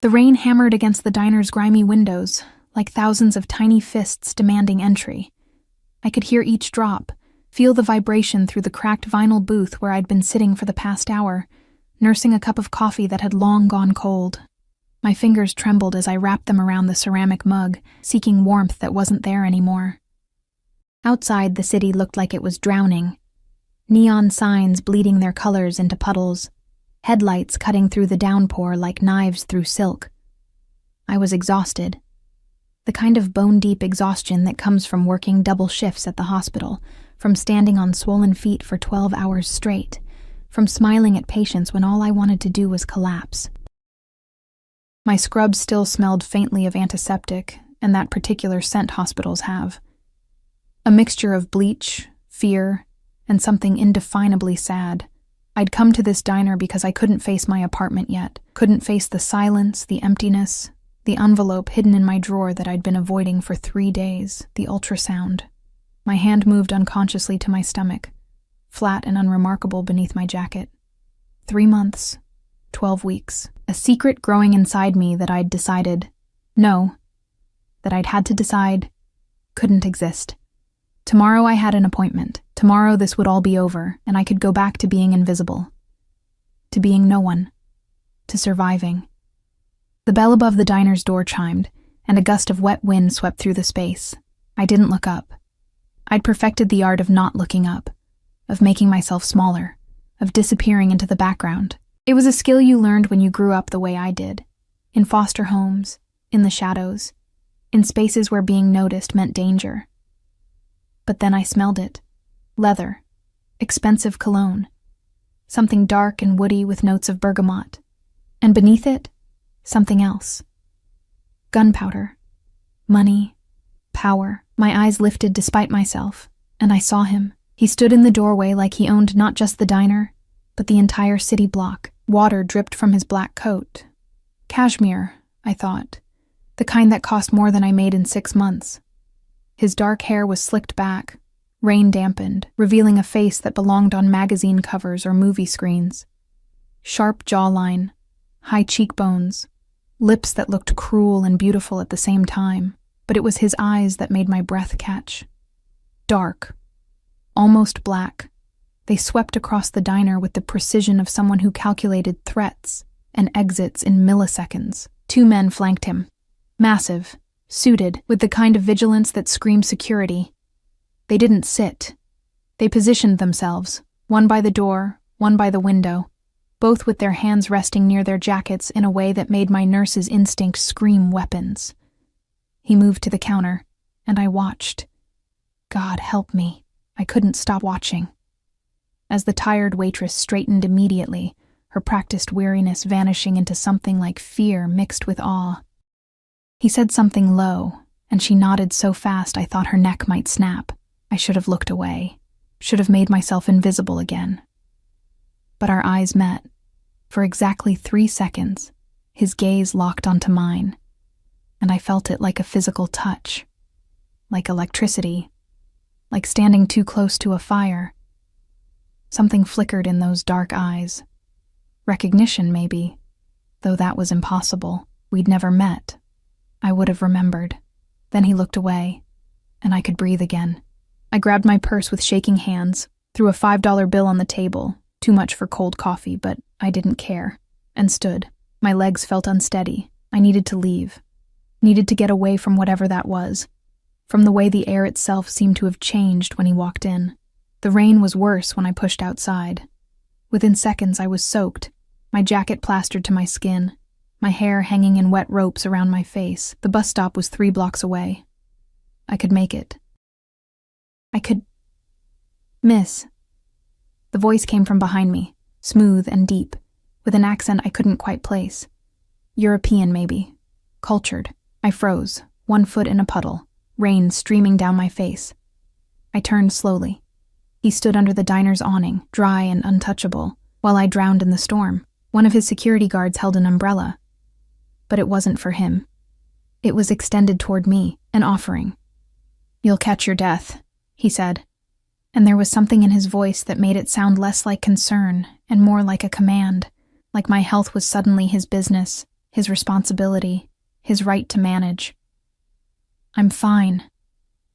The rain hammered against the diner's grimy windows, like thousands of tiny fists demanding entry. I could hear each drop, feel the vibration through the cracked vinyl booth where I'd been sitting for the past hour, nursing a cup of coffee that had long gone cold. My fingers trembled as I wrapped them around the ceramic mug, seeking warmth that wasn't there anymore. Outside, the city looked like it was drowning. Neon signs bleeding their colors into puddles, headlights cutting through the downpour like knives through silk. I was exhausted. The kind of bone-deep exhaustion that comes from working double shifts at the hospital, from standing on swollen feet for 12 hours straight, from smiling at patients when all I wanted to do was collapse. My scrub still smelled faintly of antiseptic, and that particular scent hospitals have. A mixture of bleach, fear, and something indefinably sad. I'd come to this diner because I couldn't face my apartment yet, couldn't face the silence, the emptiness, the envelope hidden in my drawer that I'd been avoiding for 3 days, the ultrasound. My hand moved unconsciously to my stomach, flat and unremarkable beneath my jacket. 3 months, 12 weeks, a secret growing inside me that I'd decided, no, that I'd had to decide, couldn't exist. Tomorrow I had an appointment. Tomorrow this would all be over, and I could go back to being invisible. To being no one. To surviving. The bell above the diner's door chimed, and a gust of wet wind swept through the space. I didn't look up. I'd perfected the art of not looking up, of making myself smaller, of disappearing into the background. It was a skill you learned when you grew up the way I did, in foster homes, in the shadows, in spaces where being noticed meant danger. But then I smelled it. Leather. Expensive cologne. Something dark and woody with notes of bergamot. And beneath it, something else. Gunpowder. Money. Power. My eyes lifted despite myself, and I saw him. He stood in the doorway like he owned not just the diner, but the entire city block. Water dripped from his black coat. Cashmere, I thought. The kind that cost more than I made in 6 months. His dark hair was slicked back, rain-dampened, revealing a face that belonged on magazine covers or movie screens. Sharp jawline, high cheekbones, lips that looked cruel and beautiful at the same time, but it was his eyes that made my breath catch. Dark, almost black, they swept across the diner with the precision of someone who calculated threats and exits in milliseconds. 2 men flanked him, massive, suited, with the kind of vigilance that screamed security. They didn't sit. They positioned themselves, one by the door, one by the window, both with their hands resting near their jackets in a way that made my nurse's instinct scream weapons. He moved to the counter, and I watched. God help me, I couldn't stop watching. As the tired waitress straightened immediately, her practiced weariness vanishing into something like fear mixed with awe. He said something low, and she nodded so fast I thought her neck might snap. I should have looked away, should have made myself invisible again. But our eyes met. For exactly 3 seconds, his gaze locked onto mine, and I felt it like a physical touch, like electricity, like standing too close to a fire. Something flickered in those dark eyes. Recognition, maybe, though that was impossible. We'd never met. I would have remembered. Then he looked away, and I could breathe again. I grabbed my purse with shaking hands, threw a $5 bill on the table, too much for cold coffee, but I didn't care, and stood. My legs felt unsteady. I needed to leave. Needed to get away from whatever that was, from the way the air itself seemed to have changed when he walked in. The rain was worse when I pushed outside. Within seconds I was soaked, my jacket plastered to my skin, my hair hanging in wet ropes around my face. The bus stop was 3 blocks away. I could make it. I could... Miss. The voice came from behind me, smooth and deep, with an accent I couldn't quite place. European, maybe. Cultured. I froze, 1 foot in a puddle, rain streaming down my face. I turned slowly. He stood under the diner's awning, dry and untouchable, while I drowned in the storm. One of his security guards held an umbrella. But it wasn't for him. It was extended toward me, an offering. "You'll catch your death," he said, and there was something in his voice that made it sound less like concern and more like a command, like my health was suddenly his business, his responsibility, his right to manage. "I'm fine,"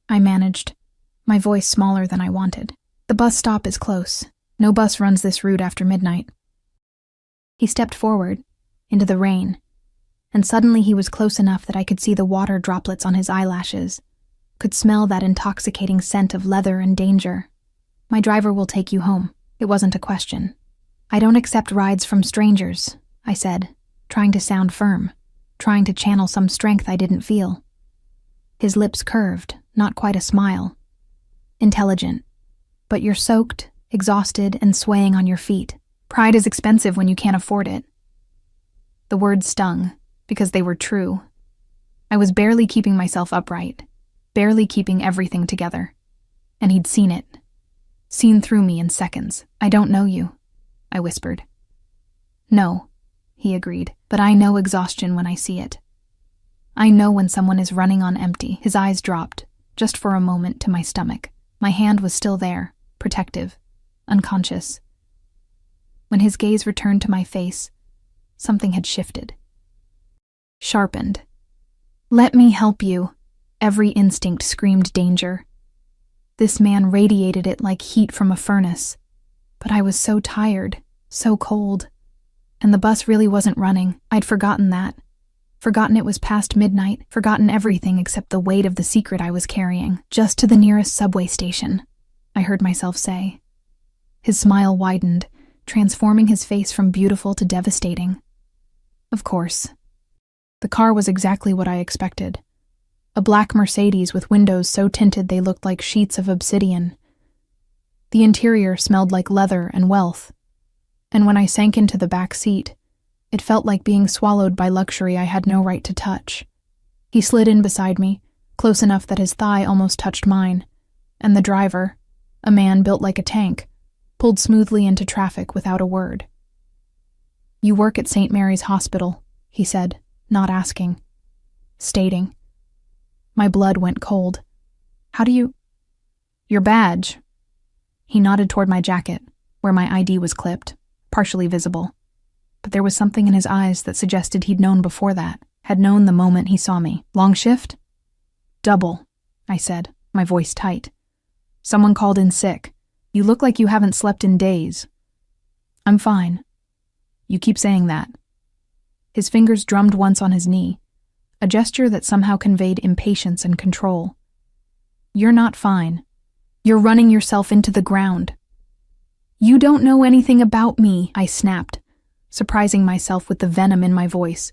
I managed, my voice smaller than I wanted. "The bus stop is close. No bus runs this route after midnight." He stepped forward, into the rain, and suddenly he was close enough that I could see the water droplets on his eyelashes, could smell that intoxicating scent of leather and danger. "My driver will take you home." It wasn't a question. "I don't accept rides from strangers," I said, trying to sound firm, trying to channel some strength I didn't feel. His lips curved, not quite a smile. "Intelligent. But you're soaked, exhausted, and swaying on your feet. Pride is expensive when you can't afford it." The words stung, because they were true. I was barely keeping myself upright, barely keeping everything together. And he'd seen it. Seen through me in seconds. "I don't know you," I whispered. "No," he agreed, "but I know exhaustion when I see it. I know when someone is running on empty." His eyes dropped, just for a moment, to my stomach. My hand was still there, protective, unconscious. When his gaze returned to my face, something had shifted. Sharpened. "Let me help you." Every instinct screamed danger. This man radiated it like heat from a furnace. But I was so tired, so cold. And the bus really wasn't running. I'd forgotten that. Forgotten it was past midnight, forgotten everything except the weight of the secret I was carrying. "Just to the nearest subway station," I heard myself say. His smile widened, transforming his face from beautiful to devastating. Of course. The car was exactly what I expected. A black Mercedes with windows so tinted they looked like sheets of obsidian. The interior smelled like leather and wealth, and when I sank into the back seat, it felt like being swallowed by luxury I had no right to touch. He slid in beside me, close enough that his thigh almost touched mine, and the driver, a man built like a tank, pulled smoothly into traffic without a word. "You work at St. Mary's Hospital," he said, not asking, stating. My blood went cold. "How do you—" "Your badge." He nodded toward my jacket, where my ID was clipped, partially visible. But there was something in his eyes that suggested he'd known before that, had known the moment he saw me. "Long shift?" "Double," I said, my voice tight. "Someone called in sick. You look like you haven't slept in days." "I'm fine." "You keep saying that." His fingers drummed once on his knee, a gesture that somehow conveyed impatience and control. "You're not fine. You're running yourself into the ground." "You don't know anything about me," I snapped, surprising myself with the venom in my voice.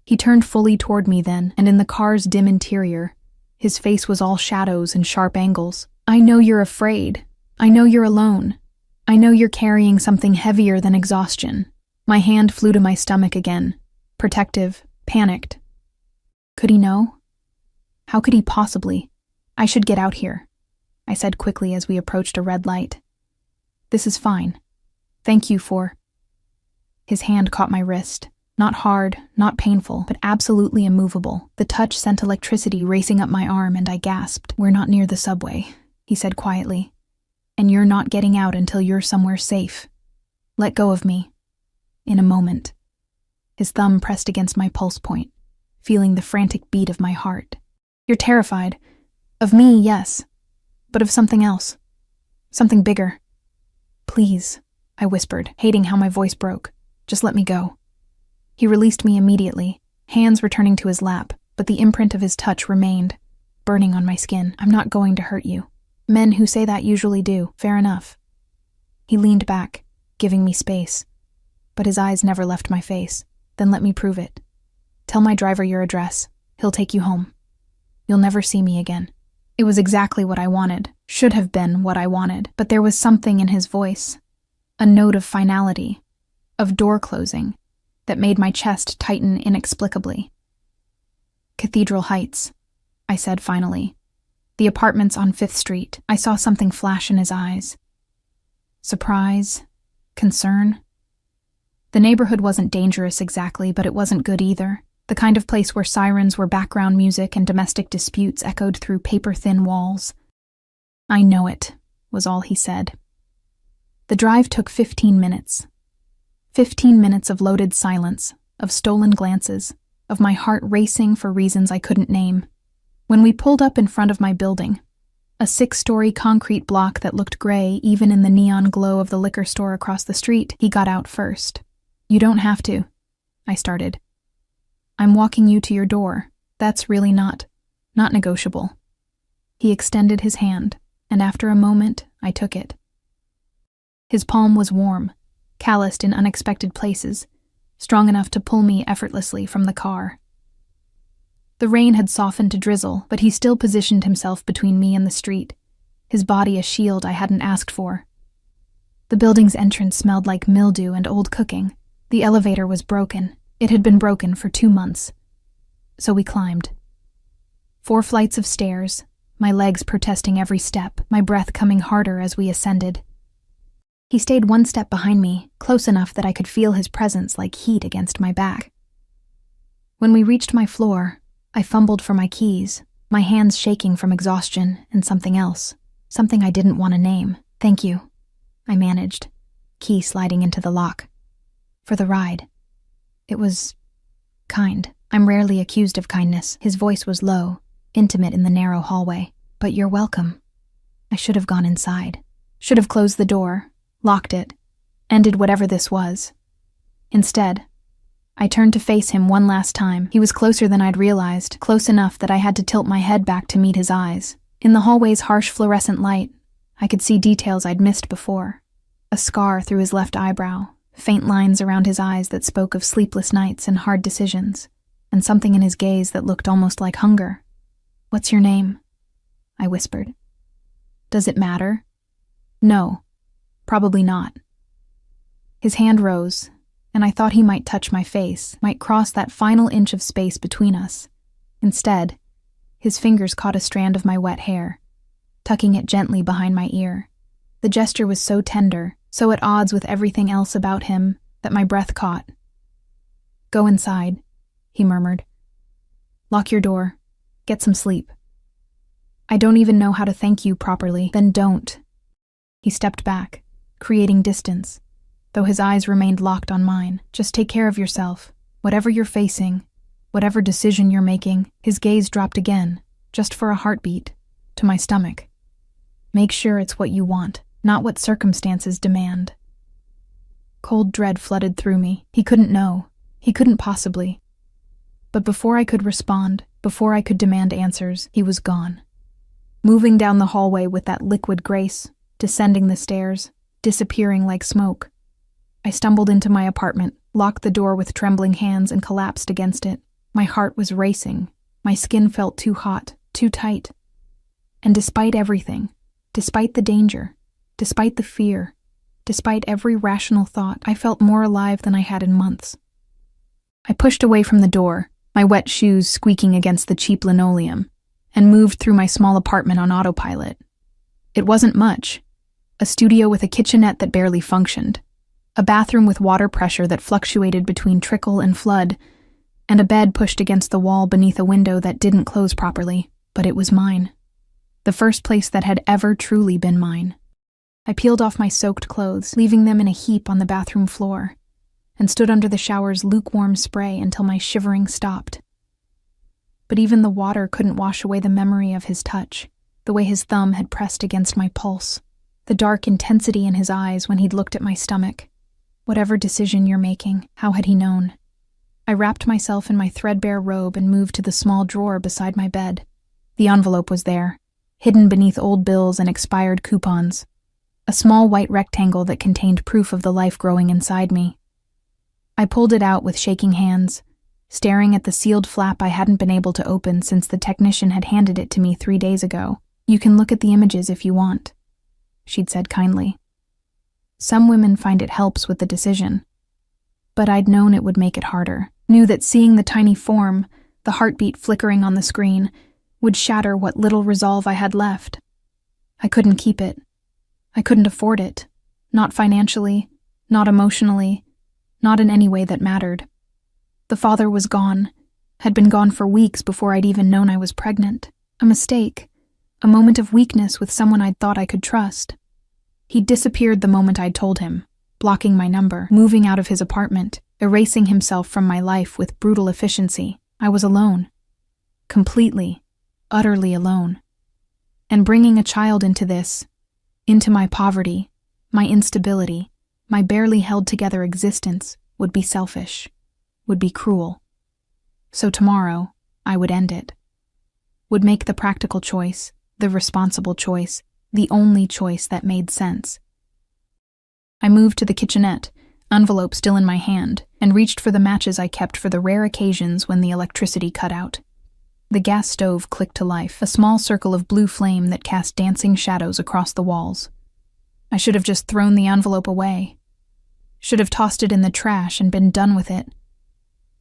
He turned fully toward me then, and in the car's dim interior, his face was all shadows and sharp angles. "I know you're afraid. I know you're alone. I know you're carrying something heavier than exhaustion." My hand flew to my stomach again, protective, panicked. Could he know? How could he possibly? "I should get out here," I said quickly as we approached a red light. "This is fine. Thank you for—" His hand caught my wrist. Not hard, not painful, but absolutely immovable. The touch sent electricity racing up my arm and I gasped. "We're not near the subway," he said quietly. "And you're not getting out until you're somewhere safe. Let go of me." In a moment. His thumb pressed against my pulse point, feeling the frantic beat of my heart. "You're terrified. Of me, yes. But of something else. Something bigger." "Please," I whispered, hating how my voice broke. "Just let me go." He released me immediately, hands returning to his lap, but the imprint of his touch remained, burning on my skin. "I'm not going to hurt you. Men who say that usually do. Fair enough." He leaned back, giving me space, but his eyes never left my face. "Then let me prove it. Tell my driver your address. He'll take you home. You'll never see me again." It was exactly what I wanted, should have been what I wanted, but there was something in his voice, a note of finality, of door closing, that made my chest tighten inexplicably. "Cathedral Heights," I said finally. "The apartments on 5th Street." I saw something flash in his eyes. Surprise? Concern? The neighborhood wasn't dangerous exactly, but it wasn't good either. The kind of place where sirens were background music and domestic disputes echoed through paper-thin walls. "I know it," was all he said. The drive took 15 minutes. 15 minutes of loaded silence, of stolen glances, of my heart racing for reasons I couldn't name. When we pulled up in front of my building, a 6-story concrete block that looked gray even in the neon glow of the liquor store across the street, he got out first. "You don't have to," I started. "I'm walking you to your door. That's really not negotiable." He extended his hand, and after a moment, I took it. His palm was warm, calloused in unexpected places, strong enough to pull me effortlessly from the car. The rain had softened to drizzle, but he still positioned himself between me and the street, his body a shield I hadn't asked for. The building's entrance smelled like mildew and old cooking. The elevator was broken. It had been broken for 2 months. So we climbed. 4 flights of stairs, my legs protesting every step, my breath coming harder as we ascended. He stayed 1 step behind me, close enough that I could feel his presence like heat against my back. When we reached my floor, I fumbled for my keys, my hands shaking from exhaustion and something else, something I didn't want to name. "Thank you," I managed, key sliding into the lock. "For the ride. It was kind. I'm rarely accused of kindness." His voice was low, intimate in the narrow hallway. "But you're welcome." I should have gone inside. Should have closed the door, locked it, ended whatever this was. Instead, I turned to face him one last time. He was closer than I'd realized, close enough that I had to tilt my head back to meet his eyes. In the hallway's harsh fluorescent light, I could see details I'd missed before. A scar through his left eyebrow, faint lines around his eyes that spoke of sleepless nights and hard decisions, and something in his gaze that looked almost like hunger. "What's your name?" I whispered. "Does it matter?" "No, probably not." His hand rose, and I thought he might touch my face, might cross that final inch of space between us. Instead, his fingers caught a strand of my wet hair, tucking it gently behind my ear. The gesture was so tender, so at odds with everything else about him, that my breath caught. "Go inside," he murmured. "Lock your door. Get some sleep." "I don't even know how to thank you properly." "Then don't." He stepped back, creating distance, though his eyes remained locked on mine. "Just take care of yourself. Whatever you're facing, whatever decision you're making." His gaze dropped again, just for a heartbeat, to my stomach. "Make sure it's what you want, not what circumstances demand." Cold dread flooded through me. He couldn't know. He couldn't possibly. But before I could respond, before I could demand answers, he was gone. Moving down the hallway with that liquid grace, descending the stairs, disappearing like smoke. I stumbled into my apartment, locked the door with trembling hands, and collapsed against it. My heart was racing. My skin felt too hot, too tight. And despite everything, despite the danger, despite the fear, despite every rational thought, I felt more alive than I had in months. I pushed away from the door, my wet shoes squeaking against the cheap linoleum, and moved through my small apartment on autopilot. It wasn't much. A studio with a kitchenette that barely functioned, a bathroom with water pressure that fluctuated between trickle and flood, and a bed pushed against the wall beneath a window that didn't close properly, but it was mine. The first place that had ever truly been mine. I peeled off my soaked clothes, leaving them in a heap on the bathroom floor, and stood under the shower's lukewarm spray until my shivering stopped. But even the water couldn't wash away the memory of his touch, the way his thumb had pressed against my pulse, the dark intensity in his eyes when he'd looked at my stomach. Whatever decision you're making, how had he known? I wrapped myself in my threadbare robe and moved to the small drawer beside my bed. The envelope was there, hidden beneath old bills and expired coupons. A small white rectangle that contained proof of the life growing inside me. I pulled it out with shaking hands, staring at the sealed flap I hadn't been able to open since the technician had handed it to me 3 days ago. "You can look at the images if you want," she'd said kindly. "Some women find it helps with the decision." But I'd known it would make it harder. Knew that seeing the tiny form, the heartbeat flickering on the screen, would shatter what little resolve I had left. I couldn't keep it. I couldn't afford it. Not financially, not emotionally, not in any way that mattered. The father was gone, had been gone for weeks before I'd even known I was pregnant. A mistake, a moment of weakness with someone I'd thought I could trust. He'd disappeared the moment I'd told him, blocking my number, moving out of his apartment, erasing himself from my life with brutal efficiency. I was alone. Completely, utterly alone. And bringing a child into this, into my poverty, my instability, my barely held together existence, would be selfish, would be cruel. So tomorrow, I would end it. Would make the practical choice, the responsible choice, the only choice that made sense. I moved to the kitchenette, envelope still in my hand, and reached for the matches I kept for the rare occasions when the electricity cut out. The gas stove clicked to life, a small circle of blue flame that cast dancing shadows across the walls. I should have just thrown the envelope away. Should have tossed it in the trash and been done with it.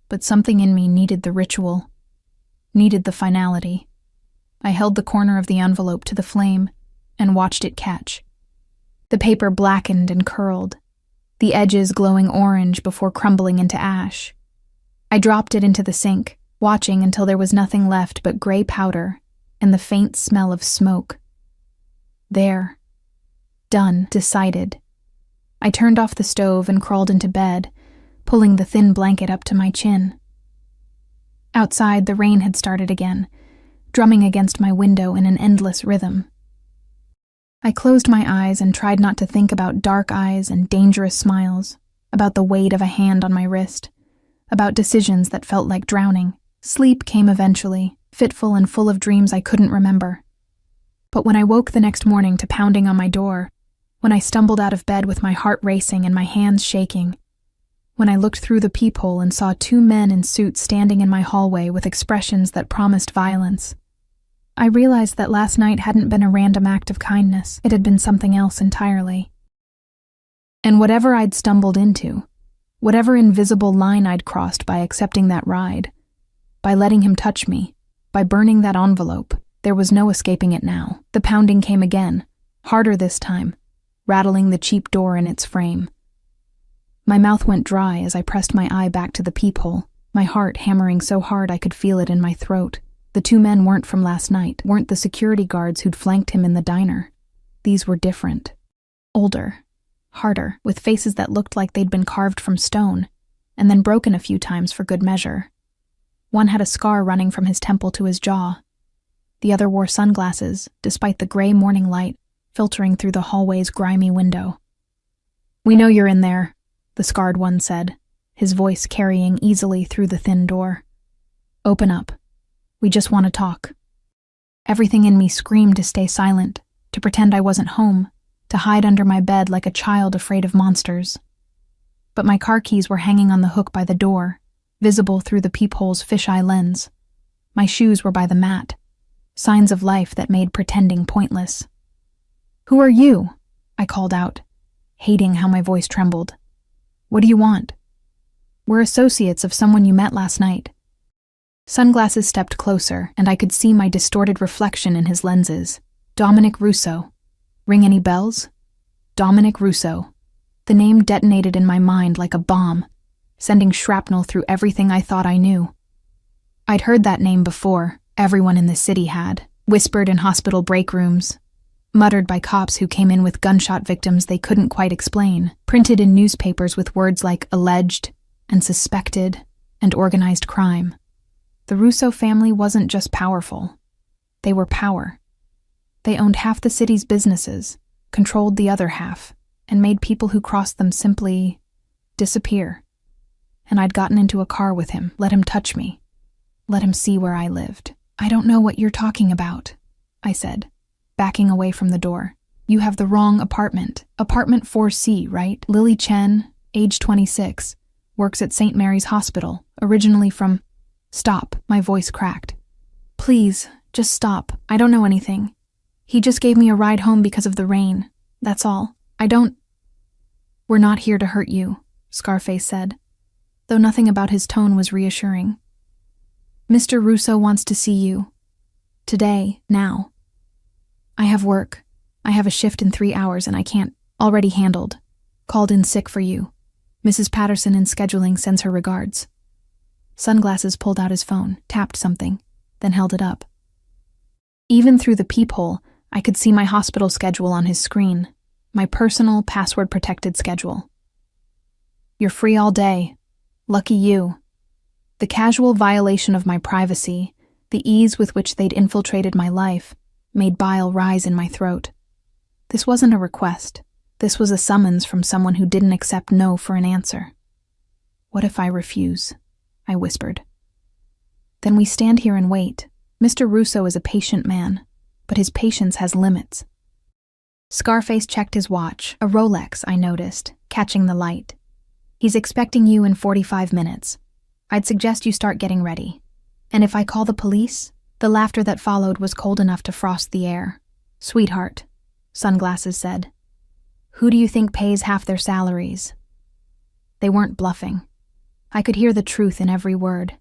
But something in me needed the ritual, needed the finality. I held the corner of the envelope to the flame and watched it catch. The paper blackened and curled, the edges glowing orange before crumbling into ash. I dropped it into the sink, watching until there was nothing left but gray powder and the faint smell of smoke. There. Done. Decided. I turned off the stove and crawled into bed, pulling the thin blanket up to my chin. Outside, the rain had started again, drumming against my window in an endless rhythm. I closed my eyes and tried not to think about dark eyes and dangerous smiles, about the weight of a hand on my wrist, about decisions that felt like drowning. Sleep came eventually, fitful and full of dreams I couldn't remember. But when I woke the next morning to pounding on my door, when I stumbled out of bed with my heart racing and my hands shaking, when I looked through the peephole and saw two men in suits standing in my hallway with expressions that promised violence, I realized that last night hadn't been a random act of kindness. It had been something else entirely. And whatever I'd stumbled into, whatever invisible line I'd crossed by accepting that ride, by letting him touch me, by burning that envelope, there was no escaping it now. The pounding came again, harder this time, rattling the cheap door in its frame. My mouth went dry as I pressed my eye back to the peephole, my heart hammering so hard I could feel it in my throat. The two men weren't from last night, weren't the security guards who'd flanked him in the diner. These were different. Older, harder, with faces that looked like they'd been carved from stone, and then broken a few times for good measure. One had a scar running from his temple to his jaw. The other wore sunglasses, despite the gray morning light filtering through the hallway's grimy window. "We know you're in there," the scarred one said, his voice carrying easily through the thin door. "Open up. We just want to talk." Everything in me screamed to stay silent, to pretend I wasn't home, to hide under my bed like a child afraid of monsters. But my car keys were hanging on the hook by the door, visible through the peephole's fisheye lens. My shoes were by the mat, signs of life that made pretending pointless. "Who are you?" I called out, hating how my voice trembled. "What do you want?" "We're associates of someone you met last night." Sunglasses stepped closer, and I could see my distorted reflection in his lenses. Dominic Russo. Ring any bells? Dominic Russo. The name detonated in my mind like a bomb, sending shrapnel through everything I thought I knew. I'd heard that name before, everyone in the city had, whispered in hospital break rooms, muttered by cops who came in with gunshot victims they couldn't quite explain, printed in newspapers with words like alleged and suspected and organized crime. The Russo family wasn't just powerful. They were power. They owned half the city's businesses, controlled the other half, and made people who crossed them simply disappear. And I'd gotten into a car with him, let him touch me, let him see where I lived. "I don't know what you're talking about," I said, backing away from the door. "You have the wrong apartment. Apartment 4C, right? Lily Chen, age 26, works at St. Mary's Hospital, originally from—" "Stop," my voice cracked. "Please, just stop. I don't know anything. He just gave me a ride home because of the rain. That's all. I don't—" "We're not here to hurt you," Scarface said, though nothing about his tone was reassuring. "Mr. Russo wants to see you. Today, now. I have work. I have a shift in 3 hours and I can't. Already handled. Called in sick for you. Mrs. Patterson in scheduling sends her regards." Sunglasses pulled out his phone, tapped something, then held it up. Even through the peephole, I could see my hospital schedule on his screen, my personal, password-protected schedule. "You're free all day," Lucky you. The casual violation of my privacy, the ease with which they'd infiltrated my life, made bile rise in my throat. This wasn't a request. This was a summons from someone who didn't accept no for an answer. What if I refuse? I whispered. Then we stand here and wait. Mr. Russo is a patient man, but his patience has limits. Scarface checked his watch, a Rolex, I noticed, catching the light. He's expecting you in 45 minutes. I'd suggest you start getting ready. And if I call the police? The laughter that followed was cold enough to frost the air. Sweetheart, Sunglasses said. Who do you think pays half their salaries? They weren't bluffing. I could hear the truth in every word.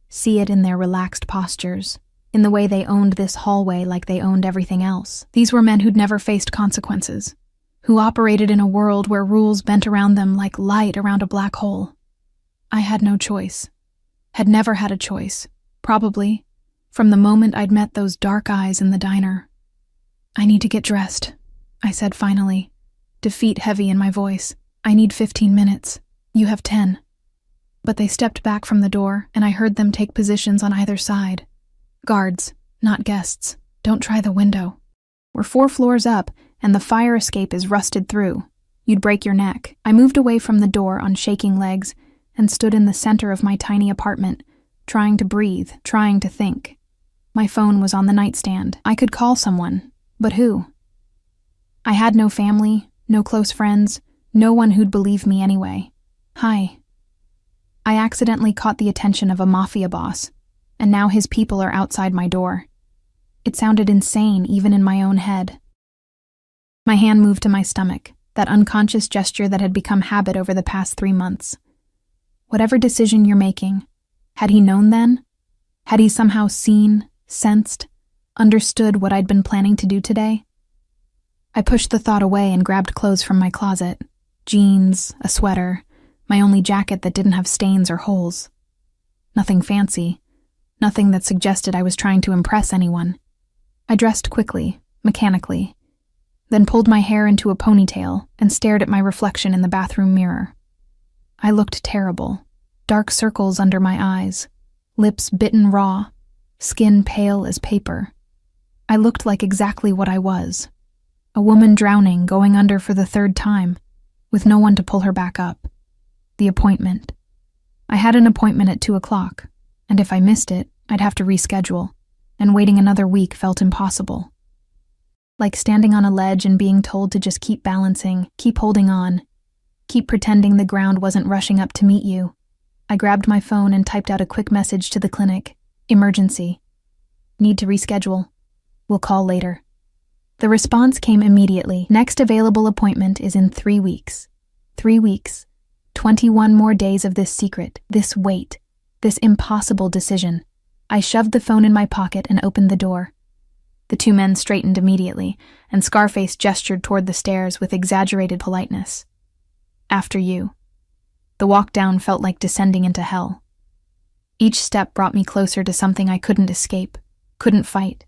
See it in their relaxed postures, in the way they owned this hallway like they owned everything else. These were men who'd never faced consequences, who operated in a world where rules bent around them like light around a black hole. I had no choice. Had never had a choice, probably, from the moment I'd met those dark eyes in the diner. I need to get dressed, I said finally, defeat heavy in my voice. I need 15 minutes. You have 10. But they stepped back from the door, and I heard them take positions on either side. Guards, not guests. Don't try the window. We're 4 floors up, and the fire escape is rusted through. You'd break your neck. I moved away from the door on shaking legs and stood in the center of my tiny apartment, trying to breathe, trying to think. My phone was on the nightstand. I could call someone, but who? I had no family, no close friends, no one who'd believe me anyway. Hi. I accidentally caught the attention of a Mafia boss, and now his people are outside my door. It sounded insane even in my own head. My hand moved to my stomach, that unconscious gesture that had become habit over the past 3 months. Whatever decision you're making, had he known then? Had he somehow seen, sensed, understood what I'd been planning to do today? I pushed the thought away and grabbed clothes from my closet. Jeans, a sweater, my only jacket that didn't have stains or holes. Nothing fancy, nothing that suggested I was trying to impress anyone. I dressed quickly, mechanically, then pulled my hair into a ponytail and stared at my reflection in the bathroom mirror. I looked terrible, dark circles under my eyes, lips bitten raw, skin pale as paper. I looked like exactly what I was, a woman drowning, going under for the 3rd time, with no one to pull her back up. The appointment. I had an appointment at 2 o'clock, and if I missed it, I'd have to reschedule, and waiting another week felt impossible. Like standing on a ledge and being told to just keep balancing, keep holding on, keep pretending the ground wasn't rushing up to meet you. I grabbed my phone and typed out a quick message to the clinic. Emergency. Need to reschedule. We'll call later. The response came immediately. Next available appointment is in 3 weeks. 3 weeks. 21 more days of this secret, this wait, this impossible decision. I shoved the phone in my pocket and opened the door. The 2 men straightened immediately, and Scarface gestured toward the stairs with exaggerated politeness. After you. The walk down felt like descending into hell. Each step brought me closer to something I couldn't escape, couldn't fight,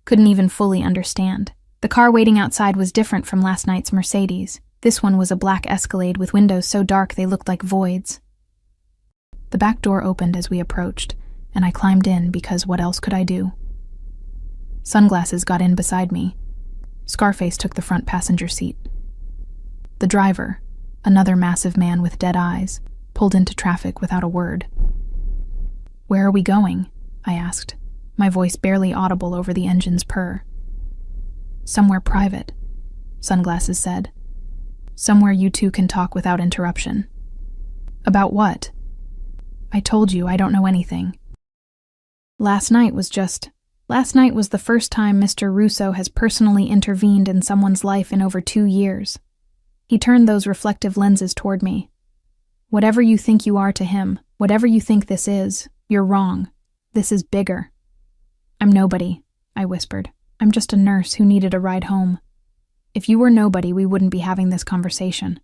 couldn't even fully understand. The car waiting outside was different from last night's Mercedes. This one was a black Escalade with windows so dark they looked like voids. The back door opened as we approached, and I climbed in because what else could I do? Sunglasses got in beside me. Scarface took the front passenger seat. The driver, another massive man with dead eyes, pulled into traffic without a word. Where are we going? I asked, my voice barely audible over the engine's purr. Somewhere private, Sunglasses said. Somewhere you 2 can talk without interruption. About what? I told you I don't know anything. Last night was the first time Mr. Russo has personally intervened in someone's life in over 2 years. He turned those reflective lenses toward me. Whatever you think you are to him, whatever you think this is, you're wrong. This is bigger. I'm nobody, I whispered. I'm just a nurse who needed a ride home. If you were nobody, we wouldn't be having this conversation.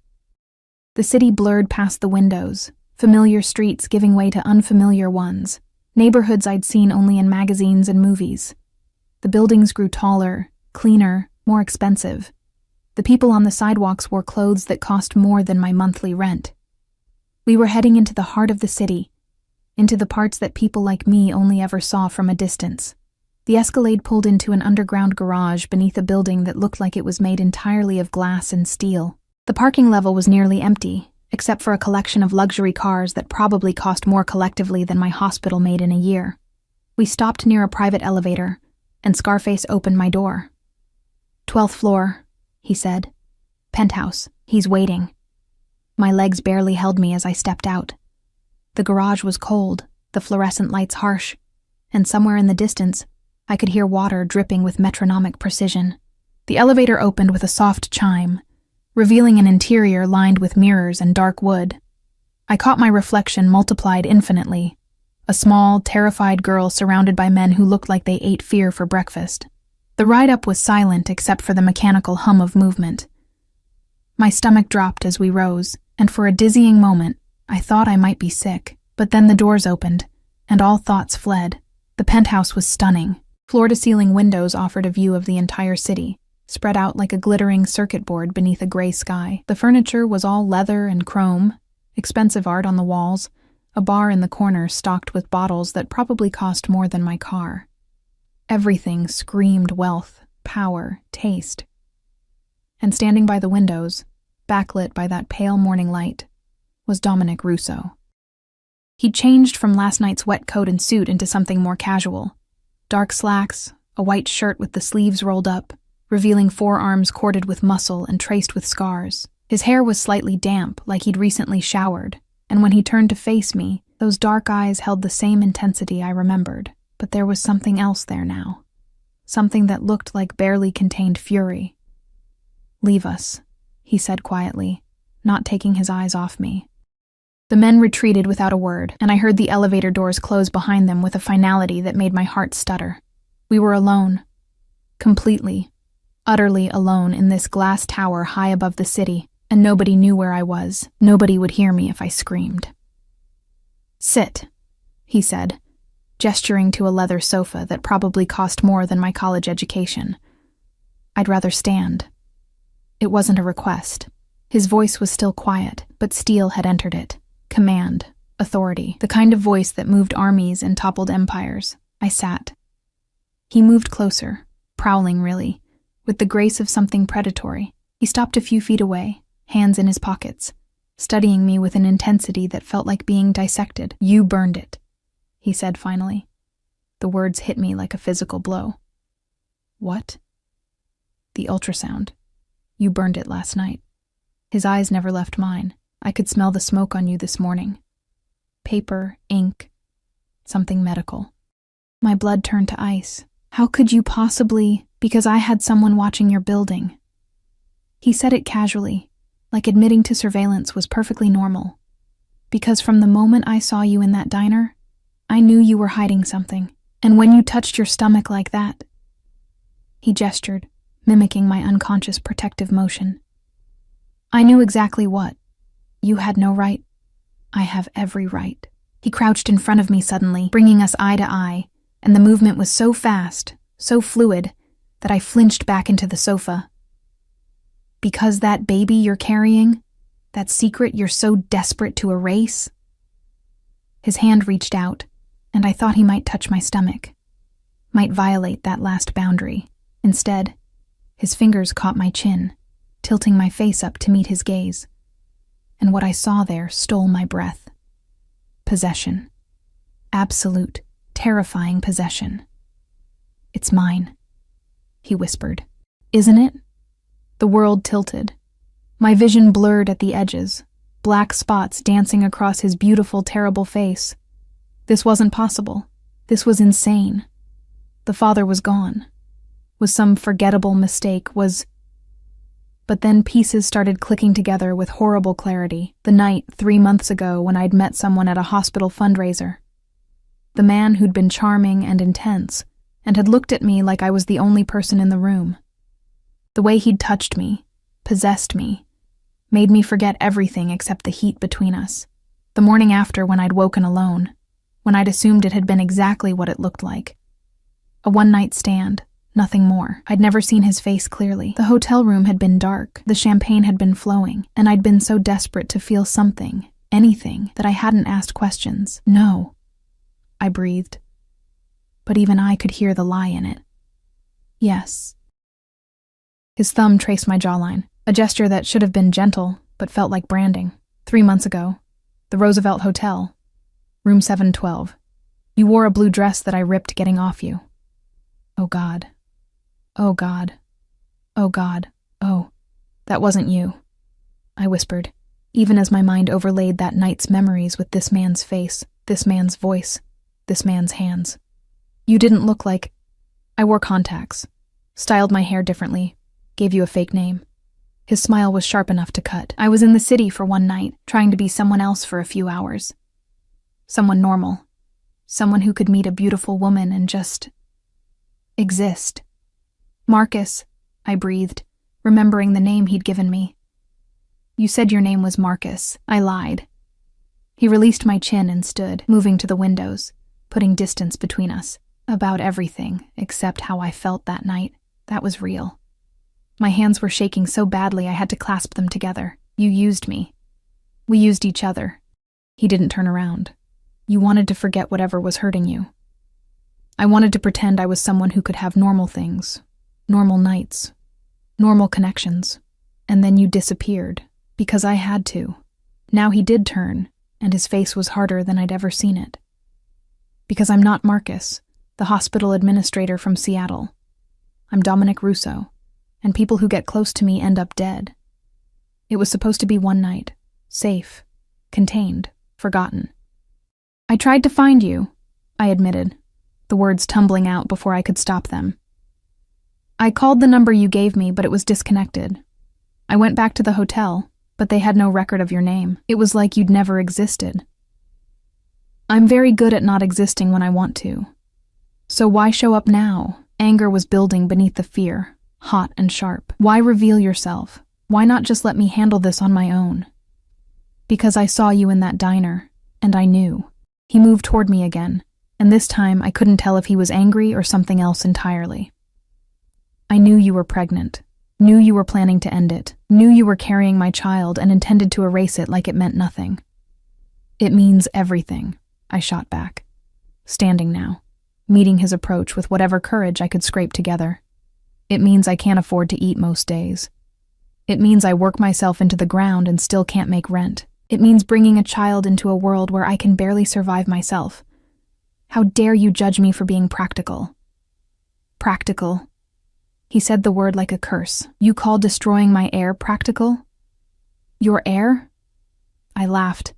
The city blurred past the windows, familiar streets giving way to unfamiliar ones, neighborhoods I'd seen only in magazines and movies. The buildings grew taller, cleaner, more expensive. The people on the sidewalks wore clothes that cost more than my monthly rent. We were heading into the heart of the city, into the parts that people like me only ever saw from a distance. The Escalade pulled into an underground garage beneath a building that looked like it was made entirely of glass and steel. The parking level was nearly empty, except for a collection of luxury cars that probably cost more collectively than my hospital made in a year. We stopped near a private elevator, and Scarface opened my door. 12th floor, he said. Penthouse. He's waiting. My legs barely held me as I stepped out. The garage was cold, the fluorescent lights harsh, and somewhere in the distance, I could hear water dripping with metronomic precision. The elevator opened with a soft chime, revealing an interior lined with mirrors and dark wood. I caught my reflection multiplied infinitely, a small, terrified girl surrounded by men who looked like they ate fear for breakfast. The ride-up was silent except for the mechanical hum of movement. My stomach dropped as we rose, and for a dizzying moment, I thought I might be sick. But then the doors opened, and all thoughts fled. The penthouse was stunning. Floor-to-ceiling windows offered a view of the entire city, spread out like a glittering circuit board beneath a gray sky. The furniture was all leather and chrome, expensive art on the walls, a bar in the corner stocked with bottles that probably cost more than my car. Everything screamed wealth, power, taste. And standing by the windows, backlit by that pale morning light, was Dominic Russo. He'd changed from last night's wet coat and suit into something more casual. Dark slacks, a white shirt with the sleeves rolled up, revealing forearms corded with muscle and traced with scars. His hair was slightly damp, like he'd recently showered, and when he turned to face me, those dark eyes held the same intensity I remembered. But there was something else there now. Something that looked like barely contained fury. "Leave us," he said quietly, not taking his eyes off me. The men retreated without a word, and I heard the elevator doors close behind them with a finality that made my heart stutter. We were alone. Completely, utterly alone in this glass tower high above the city, and nobody knew where I was. Nobody would hear me if I screamed. "Sit," he said, gesturing to a leather sofa that probably cost more than my college education. I'd rather stand. It wasn't a request. His voice was still quiet, but steel had entered it. Command, authority, the kind of voice that moved armies and toppled empires. I sat. He moved closer, prowling really, with the grace of something predatory. He stopped a few feet away, hands in his pockets, studying me with an intensity that felt like being dissected. "You burned it," he said finally. The words hit me like a physical blow. "What?" "The ultrasound. You burned it last night." His eyes never left mine. I could smell the smoke on you this morning. Paper, ink, something medical. My blood turned to ice. "How could you possibly?" "Because I had someone watching your building." He said it casually, like admitting to surveillance was perfectly normal. "Because from the moment I saw you in that diner, I knew you were hiding something. And when you touched your stomach like that..." He gestured, mimicking my unconscious protective motion. "I knew exactly what. You had no right. I have every right." He crouched in front of me suddenly, bringing us eye to eye, and the movement was so fast, so fluid, that I flinched back into the sofa. "Because that baby you're carrying, that secret you're so desperate to erase?" His hand reached out, and I thought he might touch my stomach, might violate that last boundary. Instead, his fingers caught my chin, tilting my face up to meet his gaze. And what I saw there stole my breath. Possession. Absolute, terrifying possession. "It's mine," he whispered. "Isn't it?" The world tilted. My vision blurred at the edges, black spots dancing across his beautiful, terrible face. This wasn't possible. This was insane. The father was gone. Was some forgettable mistake, But then pieces started clicking together with horrible clarity. The night, 3 months ago, when I'd met someone at a hospital fundraiser. The man who'd been charming and intense, and had looked at me like I was the only person in the room. The way he'd touched me, possessed me, made me forget everything except the heat between us. The morning after, when I'd woken alone, when I'd assumed it had been exactly what it looked like. A one-night stand. Nothing more. I'd never seen his face clearly. The hotel room had been dark, the champagne had been flowing, and I'd been so desperate to feel something, anything, that I hadn't asked questions. No, I breathed. But even I could hear the lie in it. Yes. His thumb traced my jawline, a gesture that should have been gentle, but felt like branding. 3 months ago, the Roosevelt Hotel, room 712. You wore a blue dress that I ripped getting off you. Oh God. Oh God. Oh God. Oh, that wasn't you, I whispered, even as my mind overlaid that night's memories with this man's face, this man's voice, this man's hands. You didn't look like... I wore contacts, styled my hair differently, gave you a fake name. His smile was sharp enough to cut. I was in the city for one night, trying to be someone else for a few hours. Someone normal. Someone who could meet a beautiful woman and just... exist. Marcus, I breathed, remembering the name he'd given me. You said your name was Marcus. I lied. He released my chin and stood, moving to the windows, putting distance between us. About everything, except how I felt that night. That was real. My hands were shaking so badly I had to clasp them together. You used me. We used each other. He didn't turn around. You wanted to forget whatever was hurting you. I wanted to pretend I was someone who could have normal things, normal nights, normal connections. And then you disappeared, because I had to. Now he did turn, and his face was harder than I'd ever seen it. Because I'm not Marcus, the hospital administrator from Seattle. I'm Dominic Russo, and people who get close to me end up dead. It was supposed to be one night, safe, contained, forgotten. I tried to find you, I admitted, the words tumbling out before I could stop them. I called the number you gave me, but it was disconnected. I went back to the hotel, but they had no record of your name. It was like you'd never existed. I'm very good at not existing when I want to. So why show up now? Anger was building beneath the fear, hot and sharp. Why reveal yourself? Why not just let me handle this on my own? Because I saw you in that diner, and I knew. He moved toward me again, and this time I couldn't tell if he was angry or something else entirely. I knew you were pregnant, knew you were planning to end it, knew you were carrying my child and intended to erase it like it meant nothing. It means everything, I shot back, standing now, meeting his approach with whatever courage I could scrape together. It means I can't afford to eat most days. It means I work myself into the ground and still can't make rent. It means bringing a child into a world where I can barely survive myself. How dare you judge me for being practical? Practical. He said the word like a curse. You call destroying my heir practical? Your heir? I laughed,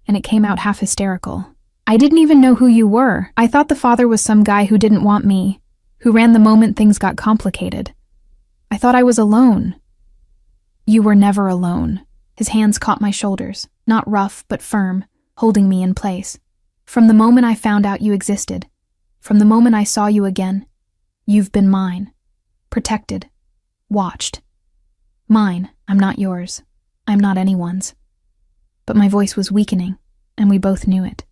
and it came out half hysterical. I didn't even know who you were. I thought the father was some guy who didn't want me, who ran the moment things got complicated. I thought I was alone. You were never alone. His hands caught my shoulders, not rough but firm, holding me in place. From the moment I found out you existed, from the moment I saw you again, you've been mine. Protected. Watched. Mine. I'm not yours. I'm not anyone's. But my voice was weakening, and we both knew it.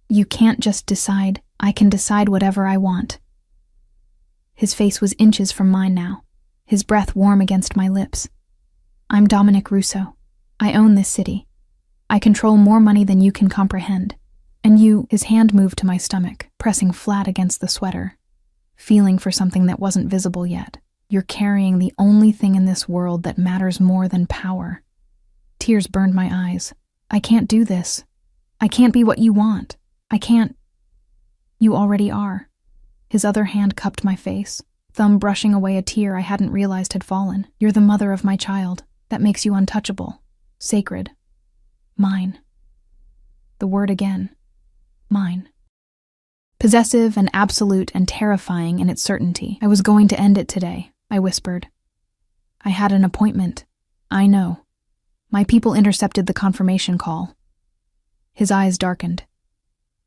You can't just decide. I can decide whatever I want. His face was inches from mine now, his breath warm against my lips. I'm Dominic Russo. I own this city. I control more money than you can comprehend. And you, his hand moved to my stomach, pressing flat against the sweater, feeling for something that wasn't visible yet. You're carrying the only thing in this world that matters more than power. Tears burned my eyes. I can't do this. I can't be what you want. I can't. You already are. His other hand cupped my face, thumb brushing away a tear I hadn't realized had fallen. You're the mother of my child. That makes you untouchable. Sacred. Mine. The word again. Mine. Possessive and absolute and terrifying in its certainty. I was going to end it today, I whispered. I had an appointment. I know. My people intercepted the confirmation call. His eyes darkened.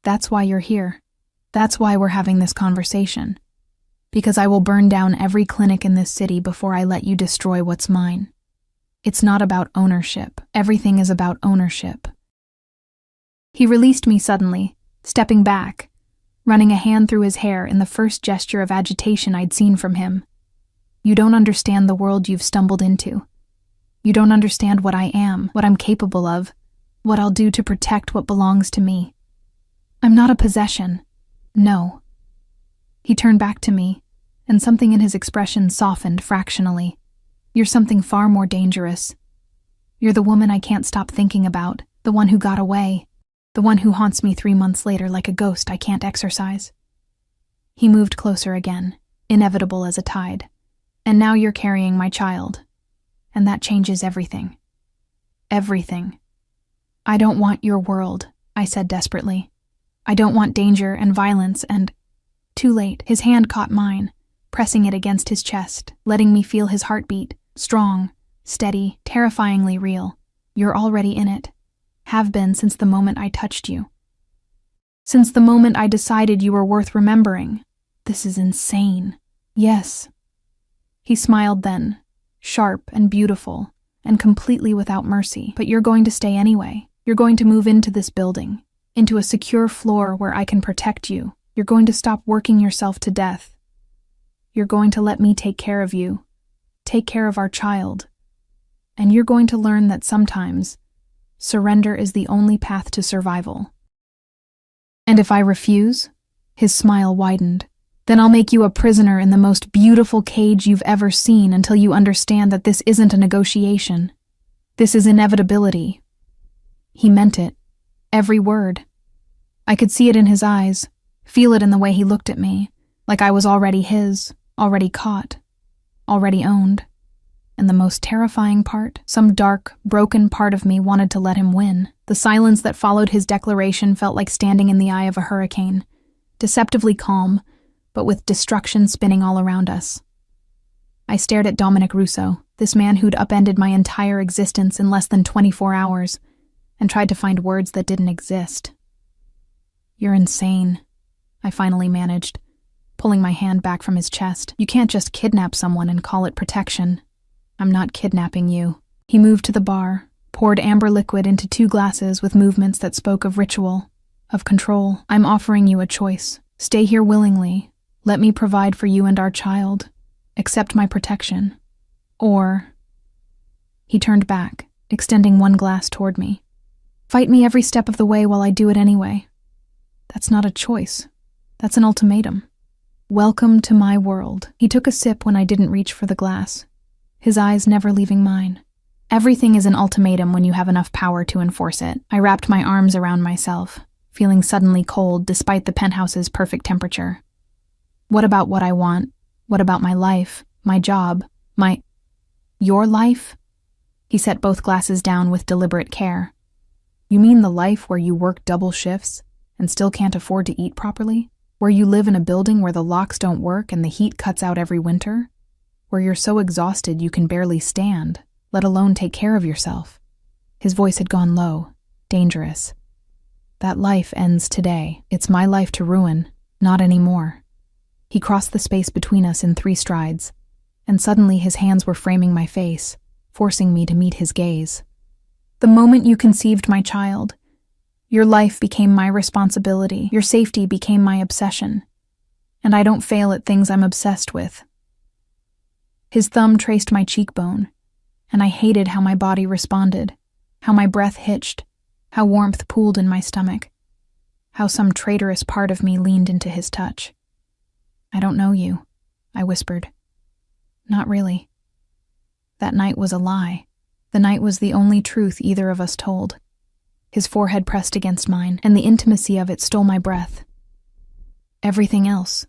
That's why you're here. That's why we're having this conversation. Because I will burn down every clinic in this city before I let you destroy what's mine. It's not about ownership. Everything is about ownership. He released me suddenly, stepping back, running a hand through his hair in the first gesture of agitation I'd seen from him. You don't understand the world you've stumbled into. You don't understand what I am, what I'm capable of, what I'll do to protect what belongs to me. I'm not a possession. No. He turned back to me, and something in his expression softened fractionally. You're something far more dangerous. You're the woman I can't stop thinking about, the one who got away, the one who haunts me 3 months later like a ghost I can't exorcise. He moved closer again, inevitable as a tide. And now you're carrying my child. And that changes everything. Everything. I don't want your world, I said desperately. I don't want danger and violence and… Too late, his hand caught mine, pressing it against his chest, letting me feel his heartbeat, strong, steady, terrifyingly real. You're already in it. Have been since the moment I touched you. Since the moment I decided you were worth remembering. This is insane. Yes. He smiled then, sharp and beautiful, and completely without mercy. But you're going to stay anyway. You're going to move into this building, into a secure floor where I can protect you. You're going to stop working yourself to death. You're going to let me take care of you, take care of our child. And you're going to learn that sometimes surrender is the only path to survival. And if I refuse, his smile widened, then I'll make you a prisoner in the most beautiful cage you've ever seen until you understand that this isn't a negotiation. This is inevitability. He meant it. Every word. I could see it in his eyes, feel it in the way he looked at me, like I was already his, already caught, already owned. And the most terrifying part, some dark, broken part of me wanted to let him win. The silence that followed his declaration felt like standing in the eye of a hurricane, deceptively calm, but with destruction spinning all around us. I stared at Dominic Russo, this man who'd upended my entire existence in less than 24 hours, and tried to find words that didn't exist. You're insane, I finally managed, pulling my hand back from his chest. You can't just kidnap someone and call it protection. I'm not kidnapping you. He moved to the bar, poured amber liquid into 2 glasses with movements that spoke of ritual, of control. I'm offering you a choice. Stay here willingly. Let me provide for you and our child. Accept my protection. Or… He turned back, extending 1 glass toward me. Fight me every step of the way while I do it anyway. That's not a choice. That's an ultimatum. Welcome to my world. He took a sip when I didn't reach for the glass, his eyes never leaving mine. Everything is an ultimatum when you have enough power to enforce it. I wrapped my arms around myself, feeling suddenly cold despite the penthouse's perfect temperature. What about what I want? What about my life, my job, your life? He set both glasses down with deliberate care. You mean the life where you work double shifts and still can't afford to eat properly? Where you live in a building where the locks don't work and the heat cuts out every winter? Where you're so exhausted you can barely stand, let alone take care of yourself? His voice had gone low, dangerous. That life ends today. It's my life to ruin, not anymore. He crossed the space between us in 3 strides, and suddenly his hands were framing my face, forcing me to meet his gaze. The moment you conceived my child, your life became my responsibility. Your safety became my obsession. And I don't fail at things I'm obsessed with. His thumb traced my cheekbone, and I hated how my body responded, how my breath hitched, how warmth pooled in my stomach, how some traitorous part of me leaned into his touch. I don't know you, I whispered. Not really. That night was a lie. The night was the only truth either of us told. His forehead pressed against mine, and the intimacy of it stole my breath. Everything else,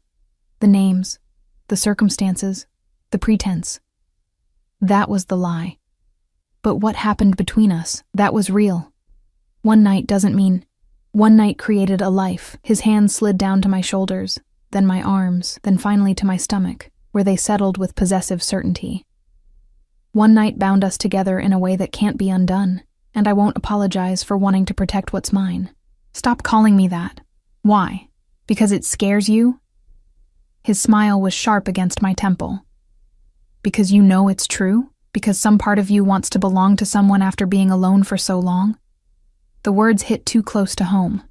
the names, the circumstances, the pretense, that was the lie. But what happened between us, that was real. One night created a life. His hands slid down to my shoulders, then my arms, then finally to my stomach, where they settled with possessive certainty. One night bound us together in a way that can't be undone, and I won't apologize for wanting to protect what's mine. Stop calling me that. Why? Because it scares you? His smile was sharp against my temple. Because you know it's true? Because some part of you wants to belong to someone after being alone for so long? The words hit too close to home,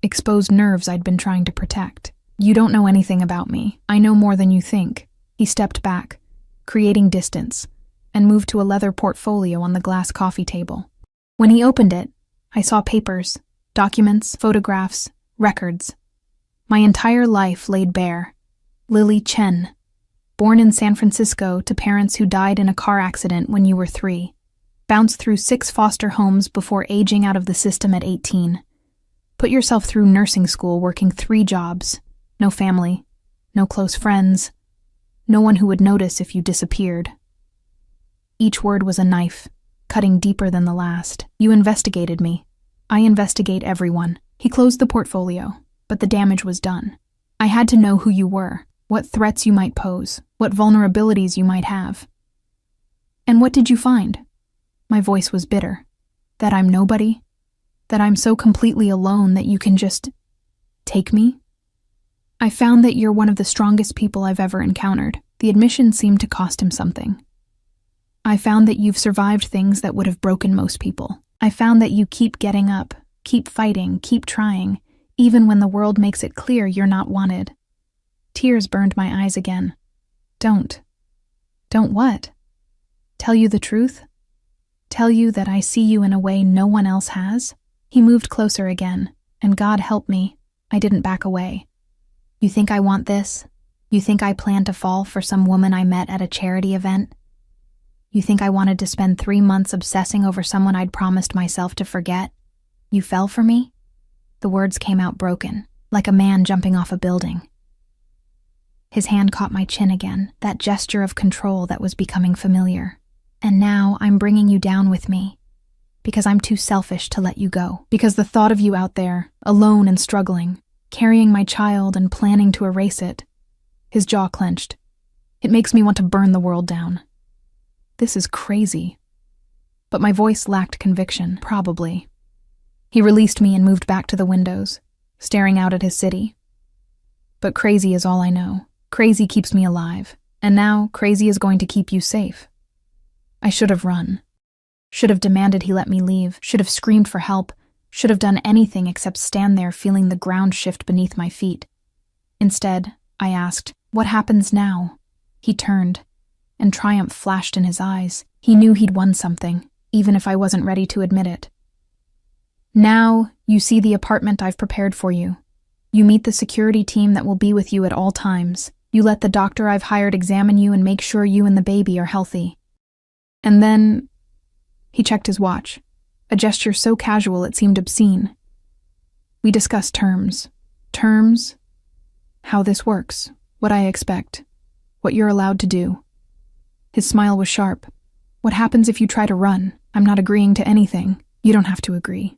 exposed nerves I'd been trying to protect. You don't know anything about me. I know more than you think. He stepped back, creating distance, and moved to a leather portfolio on the glass coffee table. When he opened it, I saw papers, documents, photographs, records. My entire life laid bare. Lily Chen, born in San Francisco to parents who died in a car accident when you were 3. Bounced through 6 foster homes before aging out of the system at 18. Put yourself through nursing school working 3 jobs. No family, no close friends, no one who would notice if you disappeared. Each word was a knife, cutting deeper than the last. You investigated me. I investigate everyone. He closed the portfolio, but the damage was done. I had to know who you were, what threats you might pose, what vulnerabilities you might have. And what did you find? My voice was bitter. That I'm nobody? That I'm so completely alone that you can just take me? I found that you're one of the strongest people I've ever encountered. The admission seemed to cost him something. I found that you've survived things that would have broken most people. I found that you keep getting up, keep fighting, keep trying, even when the world makes it clear you're not wanted. Tears burned my eyes again. Don't. Don't what? Tell you the truth? Tell you that I see you in a way no one else has? He moved closer again, and God help me, I didn't back away. You think I want this? You think I plan to fall for some woman I met at a charity event? You think I wanted to spend 3 months obsessing over someone I'd promised myself to forget? You fell for me? The words came out broken, like a man jumping off a building. His hand caught my chin again, that gesture of control that was becoming familiar. And now I'm bringing you down with me, because I'm too selfish to let you go. Because the thought of you out there, alone and struggling, carrying my child and planning to erase it. His jaw clenched. It makes me want to burn the world down. This is crazy. But my voice lacked conviction, probably. He released me and moved back to the windows, staring out at his city. But crazy is all I know. Crazy keeps me alive, and now crazy is going to keep you safe. I should have run. Should have demanded he let me leave, should have screamed for help, should have done anything except stand there feeling the ground shift beneath my feet. Instead, I asked, "What happens now?" He turned, and triumph flashed in his eyes. He knew he'd won something, even if I wasn't ready to admit it. "Now, you see the apartment I've prepared for you. You meet the security team that will be with you at all times. You let the doctor I've hired examine you and make sure you and the baby are healthy. And then..." He checked his watch, a gesture so casual it seemed obscene. "We discussed terms. Terms? How this works, what I expect, what you're allowed to do." His smile was sharp. "What happens if you try to run? I'm not agreeing to anything. You don't have to agree.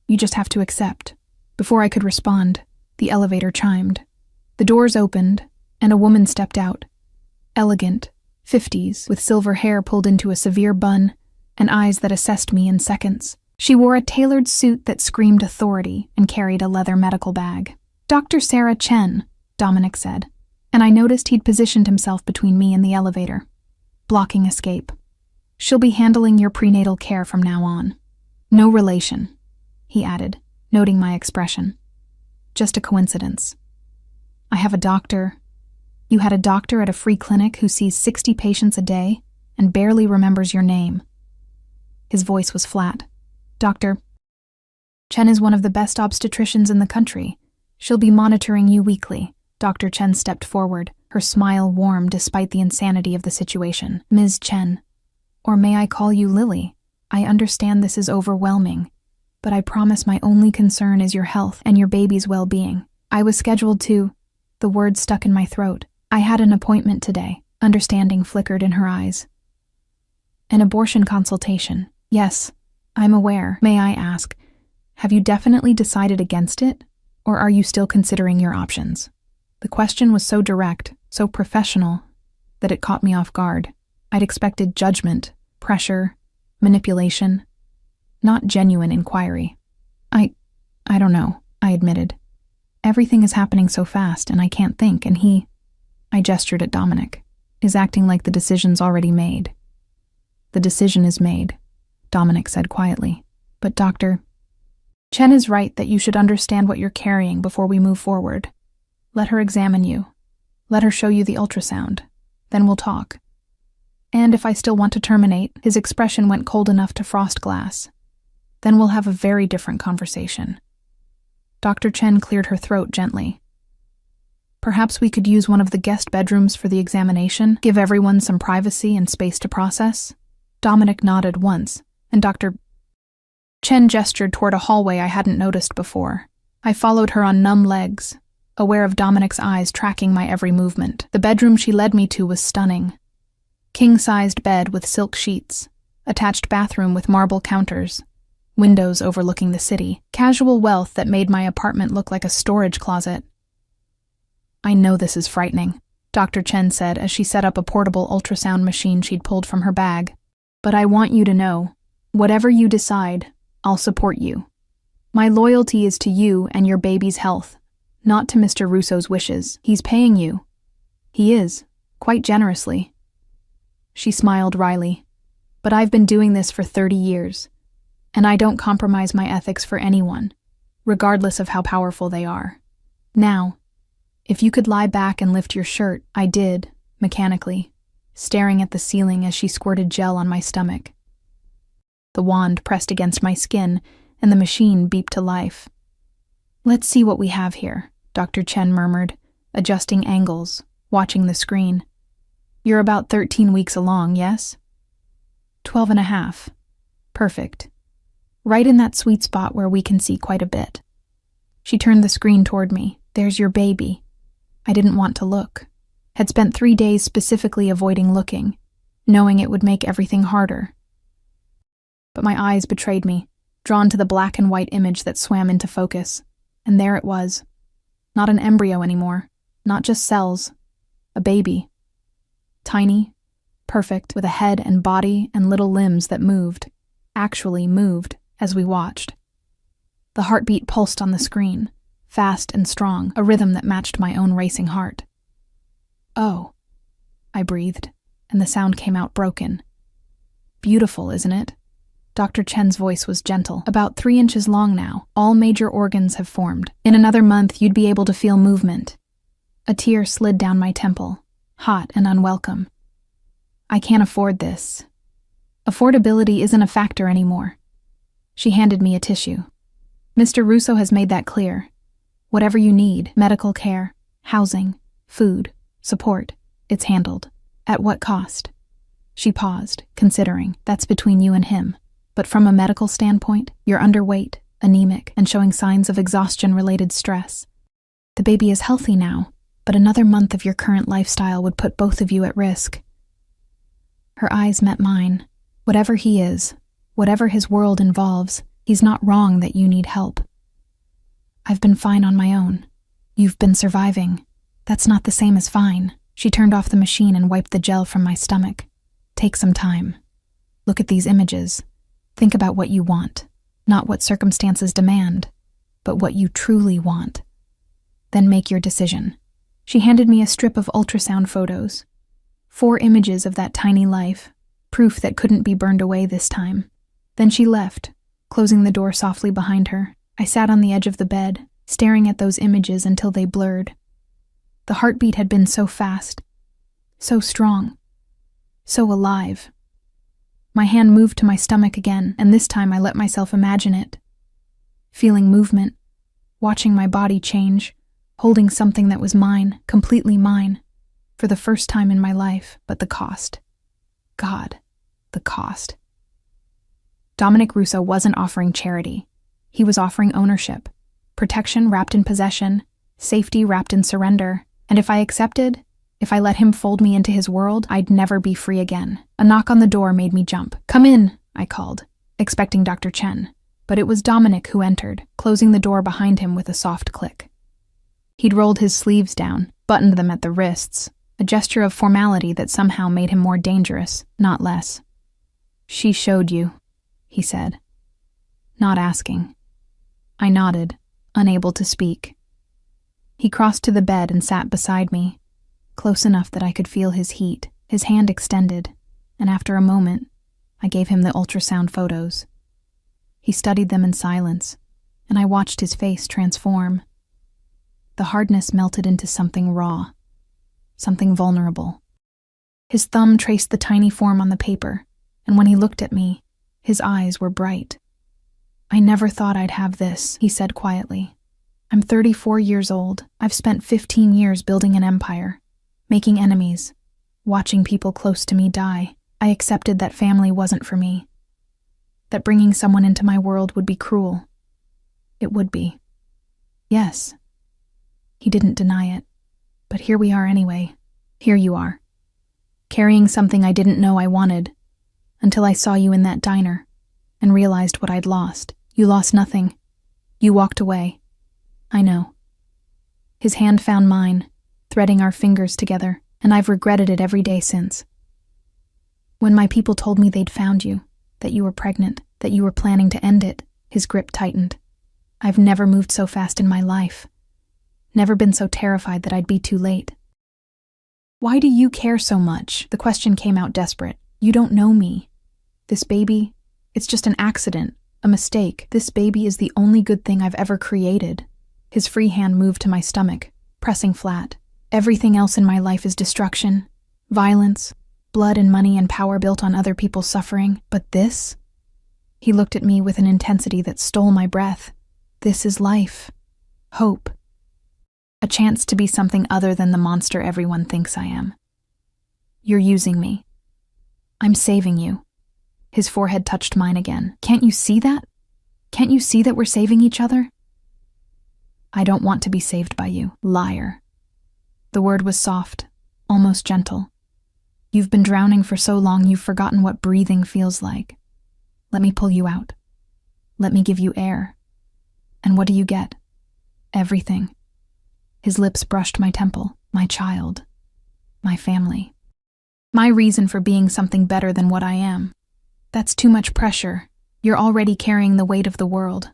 You just have to accept." Before I could respond, the elevator chimed. The doors opened, and a woman stepped out. Elegant, 50s, with silver hair pulled into a severe bun, and eyes that assessed me in seconds. She wore a tailored suit that screamed authority and carried a leather medical bag. "Dr. Sarah Chen," Dominic said, and I noticed he'd positioned himself between me and the elevator, blocking escape. "She'll be handling your prenatal care from now on. No relation," he added, noting my expression. "Just a coincidence. I have a doctor. You had a doctor at a free clinic who sees 60 patients a day and barely remembers your name." His voice was flat. "Dr. Chen is one of the best obstetricians in the country. She'll be monitoring you weekly." Dr. Chen stepped forward, her smile warm despite the insanity of the situation. "Ms. Chen, or may I call you Lily? I understand this is overwhelming, but I promise my only concern is your health and your baby's well-being. I was scheduled to..." The words stuck in my throat. "I had an appointment today." Understanding flickered in her eyes. "An abortion consultation. Yes, I'm aware. May I ask, have you definitely decided against it, or are you still considering your options?" The question was so direct, so professional, that it caught me off guard. I'd expected judgment, pressure, manipulation, not genuine inquiry. I don't know," I admitted. "Everything is happening so fast, and I can't think, and he," I gestured at Dominic, "is acting like the decision's already made." "The decision is made," Dominic said quietly. "But Dr. Chen is right that you should understand what you're carrying before we move forward. Let her examine you. Let her show you the ultrasound. Then we'll talk. And if I still want to terminate," his expression went cold enough to frost glass, then we'll have a very different conversation. Dr. Chen cleared her throat gently. Perhaps we could use one of the guest bedrooms for the examination, give everyone some privacy and space to process? Dominic nodded once, and Dr. Chen gestured toward a hallway I hadn't noticed before. I followed her on numb legs, aware of Dominic's eyes tracking my every movement. The bedroom she led me to was stunning. King-sized bed with silk sheets, attached bathroom with marble counters, windows overlooking the city, casual wealth that made my apartment look like a storage closet. I know this is frightening, Dr. Chen said as she set up a portable ultrasound machine she'd pulled from her bag. But I want you to know, whatever you decide, I'll support you. My loyalty is to you and your baby's health, not to Mr. Russo's wishes. He's paying you. He is, quite generously. She smiled wryly. But I've been doing this for 30 years, and I don't compromise my ethics for anyone, regardless of how powerful they are. Now, if you could lie back and lift your shirt, I did, mechanically, staring at the ceiling as she squirted gel on my stomach. The wand pressed against my skin, and the machine beeped to life. Let's see what we have here, Dr. Chen murmured, adjusting angles, watching the screen. You're about 13 weeks along, yes? 12 and a half. Perfect. Right in that sweet spot where we can see quite a bit. She turned the screen toward me. There's your baby. I didn't want to look. Had spent 3 days specifically avoiding looking, knowing it would make everything harder. But my eyes betrayed me, drawn to the black and white image that swam into focus. And there it was. Not an embryo anymore. Not just cells. A baby. Tiny, perfect, with a head and body and little limbs that moved. Actually moved as we watched. The heartbeat pulsed on the screen, fast and strong, a rhythm that matched my own racing heart. Oh, I breathed, and the sound came out broken. Beautiful, isn't it? Dr. Chen's voice was gentle. About 3 inches long now. All major organs have formed. In another month, you'd be able to feel movement. A tear slid down my temple, hot and unwelcome. I can't afford this. Affordability isn't a factor anymore. She handed me a tissue. Mr. Russo has made that clear. Whatever you need, medical care, housing, food, support, it's handled. At what cost? She paused, considering. That's between you and him. But from a medical standpoint, you're underweight, anemic, and showing signs of exhaustion-related stress. The baby is healthy now, but another month of your current lifestyle would put both of you at risk. Her eyes met mine. Whatever he is, whatever his world involves, he's not wrong that you need help. I've been fine on my own. You've been surviving. That's not the same as fine. She turned off the machine and wiped the gel from my stomach. Take some time. Look at these images. Think about what you want, not what circumstances demand, but what you truly want. Then make your decision. She handed me a strip of ultrasound photos. 4 images of that tiny life, proof that couldn't be burned away this time. Then she left, closing the door softly behind her. I sat on the edge of the bed, staring at those images until they blurred. The heartbeat had been so fast, so strong, so alive. My hand moved to my stomach again, and this time I let myself imagine it. Feeling movement, watching my body change, holding something that was mine, completely mine, for the first time in my life, but the cost. God, the cost. Dominic Russo wasn't offering charity. He was offering ownership, protection wrapped in possession, safety wrapped in surrender, and if I accepted, if I let him fold me into his world, I'd never be free again. A knock on the door made me jump. "Come in," I called, expecting Dr. Chen, but it was Dominic who entered, closing the door behind him with a soft click. He'd rolled his sleeves down, buttoned them at the wrists, a gesture of formality that somehow made him more dangerous, not less. "She showed you," he said, not asking. I nodded, unable to speak. He crossed to the bed and sat beside me, close enough that I could feel his heat, his hand extended, and after a moment, I gave him the ultrasound photos. He studied them in silence, and I watched his face transform. The hardness melted into something raw, something vulnerable. His thumb traced the tiny form on the paper, and when he looked at me, his eyes were bright. "I never thought I'd have this," he said quietly. "I'm 34 years old. I've spent 15 years building an empire, making enemies, watching people close to me die. I accepted that family wasn't for me, that bringing someone into my world would be cruel. It would be. Yes." He didn't deny it. "But here we are anyway. Here you are, carrying something I didn't know I wanted, until I saw you in that diner and realized what I'd lost." "You lost nothing. You walked away." "I know." His hand found mine, threading our fingers together, and I've regretted it every day since. "When my people told me they'd found you, that you were pregnant, that you were planning to end it," his grip tightened. "I've never moved so fast in my life. Never been so terrified that I'd be too late." "Why do you care so much?" The question came out desperate. "You don't know me. This baby, it's just an accident, a mistake. This baby is the only good thing I've ever created." His free hand moved to my stomach, pressing flat. "Everything else in my life is destruction, violence, blood and money and power built on other people's suffering. But this?" He looked at me with an intensity that stole my breath. "This is life. Hope. A chance to be something other than the monster everyone thinks I am. You're using me. I'm saving you." His forehead touched mine again. "Can't you see that? Can't you see that we're saving each other?" "I don't want to be saved by you, liar." The word was soft, almost gentle. "You've been drowning for so long you've forgotten what breathing feels like. Let me pull you out. Let me give you air. And what do you get? Everything." His lips brushed my temple. "My child. My family. My reason for being something better than what I am. That's too much pressure. You're already carrying the weight of the world.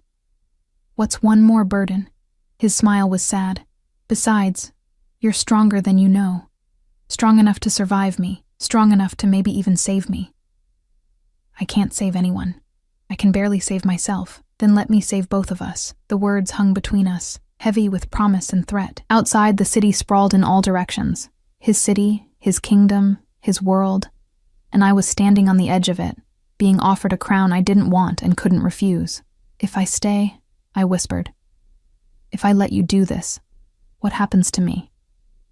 What's one more burden?" His smile was sad. "Besides, you're stronger than you know. Strong enough to survive me. Strong enough to maybe even save me." "I can't save anyone. I can barely save myself." "Then let me save both of us." The words hung between us, heavy with promise and threat. Outside, the city sprawled in all directions. His city, his kingdom, his world. And I was standing on the edge of it, being offered a crown I didn't want and couldn't refuse. "If I stay," I whispered, "if I let you do this, what happens to me?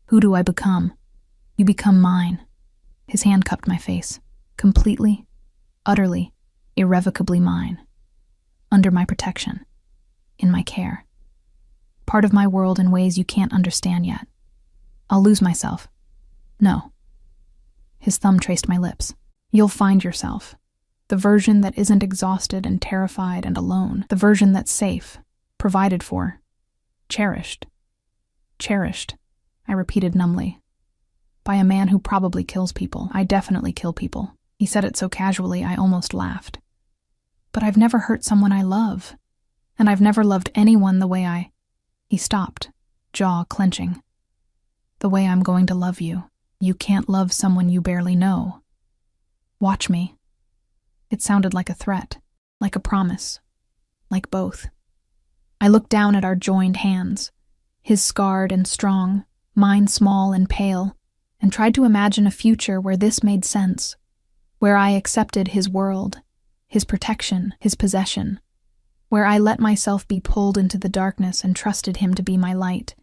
Who do I become?" "You become mine." His hand cupped my face. "Completely, utterly, irrevocably mine. Under my protection. In my care. Part of my world in ways you can't understand yet. I'll lose myself. No." His thumb traced my lips. "You'll find yourself. The version that isn't exhausted and terrified and alone. The version that's safe, provided for, cherished." "Cherished," I repeated numbly. "By a man who probably kills people. I definitely kill people." He said it so casually I almost laughed. "But I've never hurt someone I love. And I've never loved anyone the way I—" He stopped, jaw clenching. "The way I'm going to love you. You can't love someone you barely know. Watch me." It sounded like a threat, like a promise, like both. I looked down at our joined hands, his scarred and strong, mine small and pale, and tried to imagine a future where this made sense, where I accepted his world, his protection, his possession, where I let myself be pulled into the darkness and trusted him to be my light.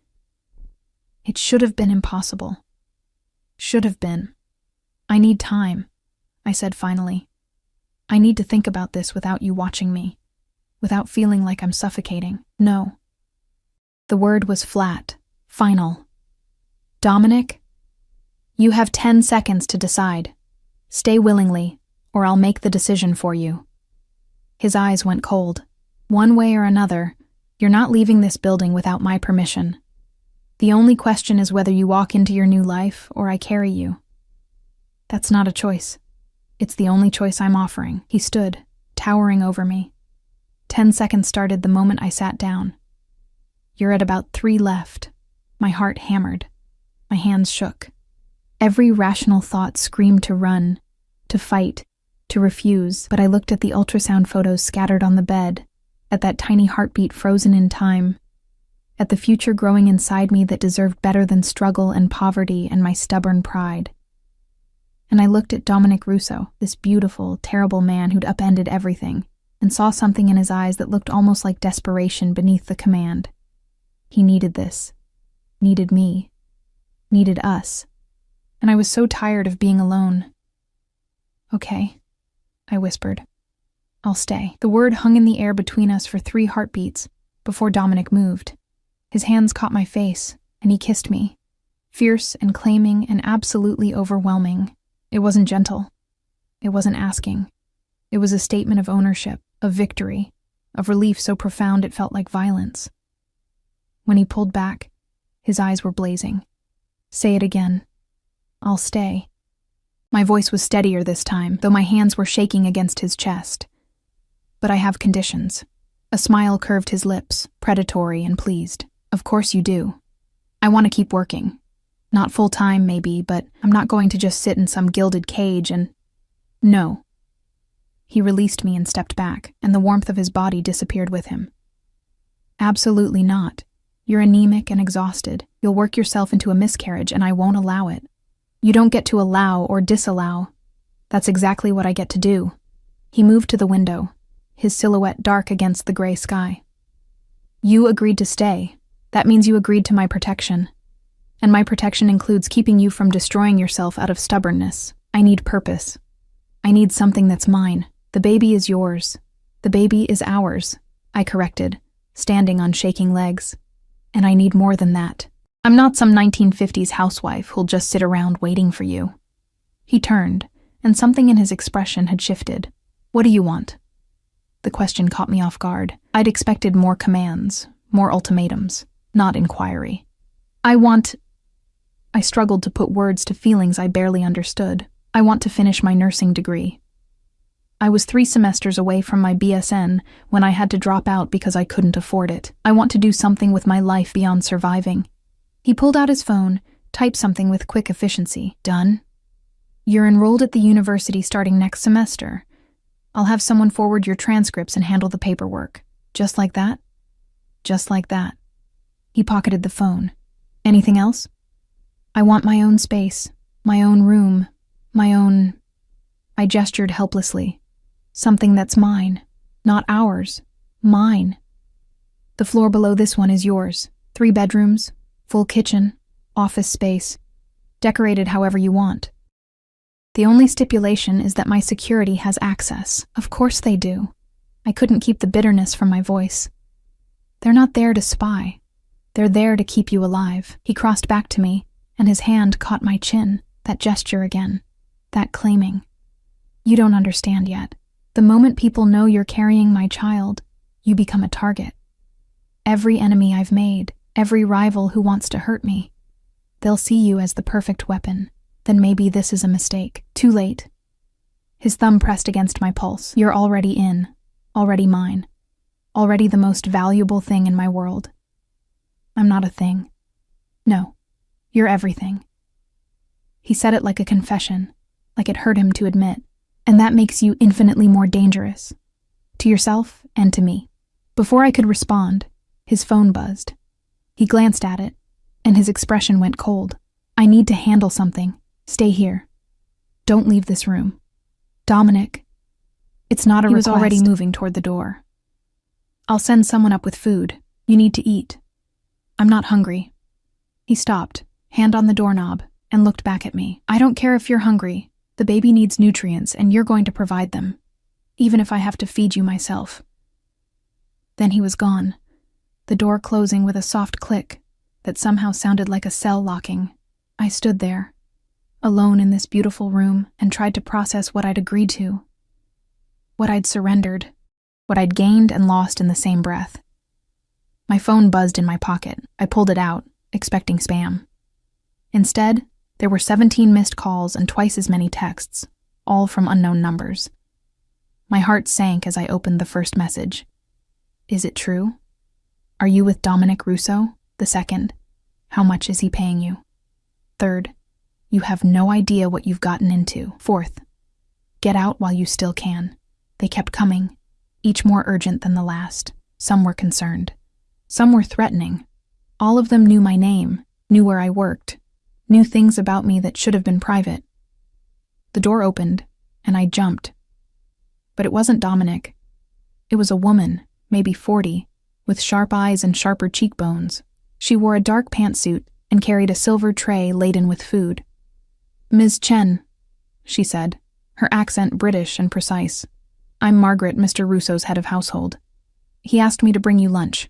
It should have been impossible. Should have been. "I need time," I said finally. "I need to think about this without you watching me, without feeling like I'm suffocating. No." The word was flat, final. "Dominic, you have 10 seconds to decide. Stay willingly, or I'll make the decision for you." His eyes went cold. "One way or another, you're not leaving this building without my permission. The only question is whether you walk into your new life or I carry you. That's not a choice. It's the only choice I'm offering." He stood, towering over me. 10 seconds started the moment I sat down. "You're at about 3 left." My heart hammered. My hands shook. Every rational thought screamed to run, to fight, to refuse, but I looked at the ultrasound photos scattered on the bed, at that tiny heartbeat frozen in time, at the future growing inside me that deserved better than struggle and poverty and my stubborn pride. And I looked at Dominic Russo, this beautiful, terrible man who'd upended everything, and saw something in his eyes that looked almost like desperation beneath the command. He needed this. Needed me. Needed us. And I was so tired of being alone. "Okay," I whispered. "I'll stay." The word hung in the air between us for 3 heartbeats before Dominic moved. His hands caught my face, and he kissed me. Fierce and claiming and absolutely overwhelming. It wasn't gentle. It wasn't asking. It was a statement of ownership, of victory, of relief so profound it felt like violence. When he pulled back, his eyes were blazing. "Say it again." "I'll stay." My voice was steadier this time, though my hands were shaking against his chest. "But I have conditions." A smile curved his lips, predatory and pleased. "Of course you do. I want to keep working. Not full-time, maybe, but I'm not going to just sit in some gilded cage and— No." He released me and stepped back, and the warmth of his body disappeared with him. "Absolutely not. You're anemic and exhausted. You'll work yourself into a miscarriage, and I won't allow it. You don't get to allow or disallow. That's exactly what I get to do." He moved to the window, his silhouette dark against the gray sky. "You agreed to stay. That means you agreed to my protection. And my protection includes keeping you from destroying yourself out of stubbornness. I need purpose. I need something that's mine. The baby is yours. The baby is ours," I corrected, standing on shaking legs. "And I need more than that. I'm not some 1950s housewife who'll just sit around waiting for you." He turned, and something in his expression had shifted. "What do you want?" The question caught me off guard. I'd expected more commands, more ultimatums, not inquiry. I struggled to put words to feelings I barely understood. "I want to finish my nursing degree." I was 3 semesters away from my BSN when I had to drop out because I couldn't afford it. "I want to do something with my life beyond surviving." He pulled out his phone, typed something with quick efficiency. "Done? You're enrolled at the university starting next semester. I'll have someone forward your transcripts and handle the paperwork." "Just like that?" "Just like that." He pocketed the phone. "Anything else?" "I want my own space, my own room, my own—" I gestured helplessly. "Something that's mine, not ours, mine. The floor below this one is yours. 3 bedrooms, full kitchen, office space, decorated however you want. The only stipulation is that my security has access." "Of course they do." I couldn't keep the bitterness from my voice. "They're not there to spy. They're there to keep you alive." He crossed back to me, and his hand caught my chin, that gesture again, that claiming. "You don't understand yet. The moment people know you're carrying my child, you become a target. Every enemy I've made, every rival who wants to hurt me, they'll see you as the perfect weapon. Then maybe this is a mistake. Too late." His thumb pressed against my pulse. "You're already in, already mine, already the most valuable thing in my world." "I'm not a thing. No, you're everything." He said it like a confession, like it hurt him to admit. "And that makes you infinitely more dangerous. To yourself and to me." Before I could respond, his phone buzzed. He glanced at it, and his expression went cold. "I need to handle something. Stay here. Don't leave this room. Dominic." It's not a request. He was already moving toward the door. "I'll send someone up with food. You need to eat." "I'm not hungry." He stopped, hand on the doorknob, and looked back at me. "I don't care if you're hungry. The baby needs nutrients, and you're going to provide them, even if I have to feed you myself." Then he was gone, the door closing with a soft click that somehow sounded like a cell locking. I stood there, alone in this beautiful room, and tried to process what I'd agreed to, what I'd surrendered, what I'd gained and lost in the same breath. My phone buzzed in my pocket. I pulled it out, expecting spam. Instead, there were 17 missed calls and twice as many texts, all from unknown numbers. My heart sank as I opened the first message. "Is it true? Are you with Dominic Russo? The second, how much is he paying you? Third, you have no idea what you've gotten into. Fourth, get out while you still can." They kept coming, each more urgent than the last. Some were concerned. Some were threatening. All of them knew my name, knew where I worked, knew things about me that should have been private. The door opened, and I jumped. But it wasn't Dominic. It was a woman, maybe 40, with sharp eyes and sharper cheekbones. She wore a dark pantsuit and carried a silver tray laden with food. "Ms. Chen," she said, her accent British and precise. "I'm Margaret, Mr. Russo's head of household. He asked me to bring you lunch."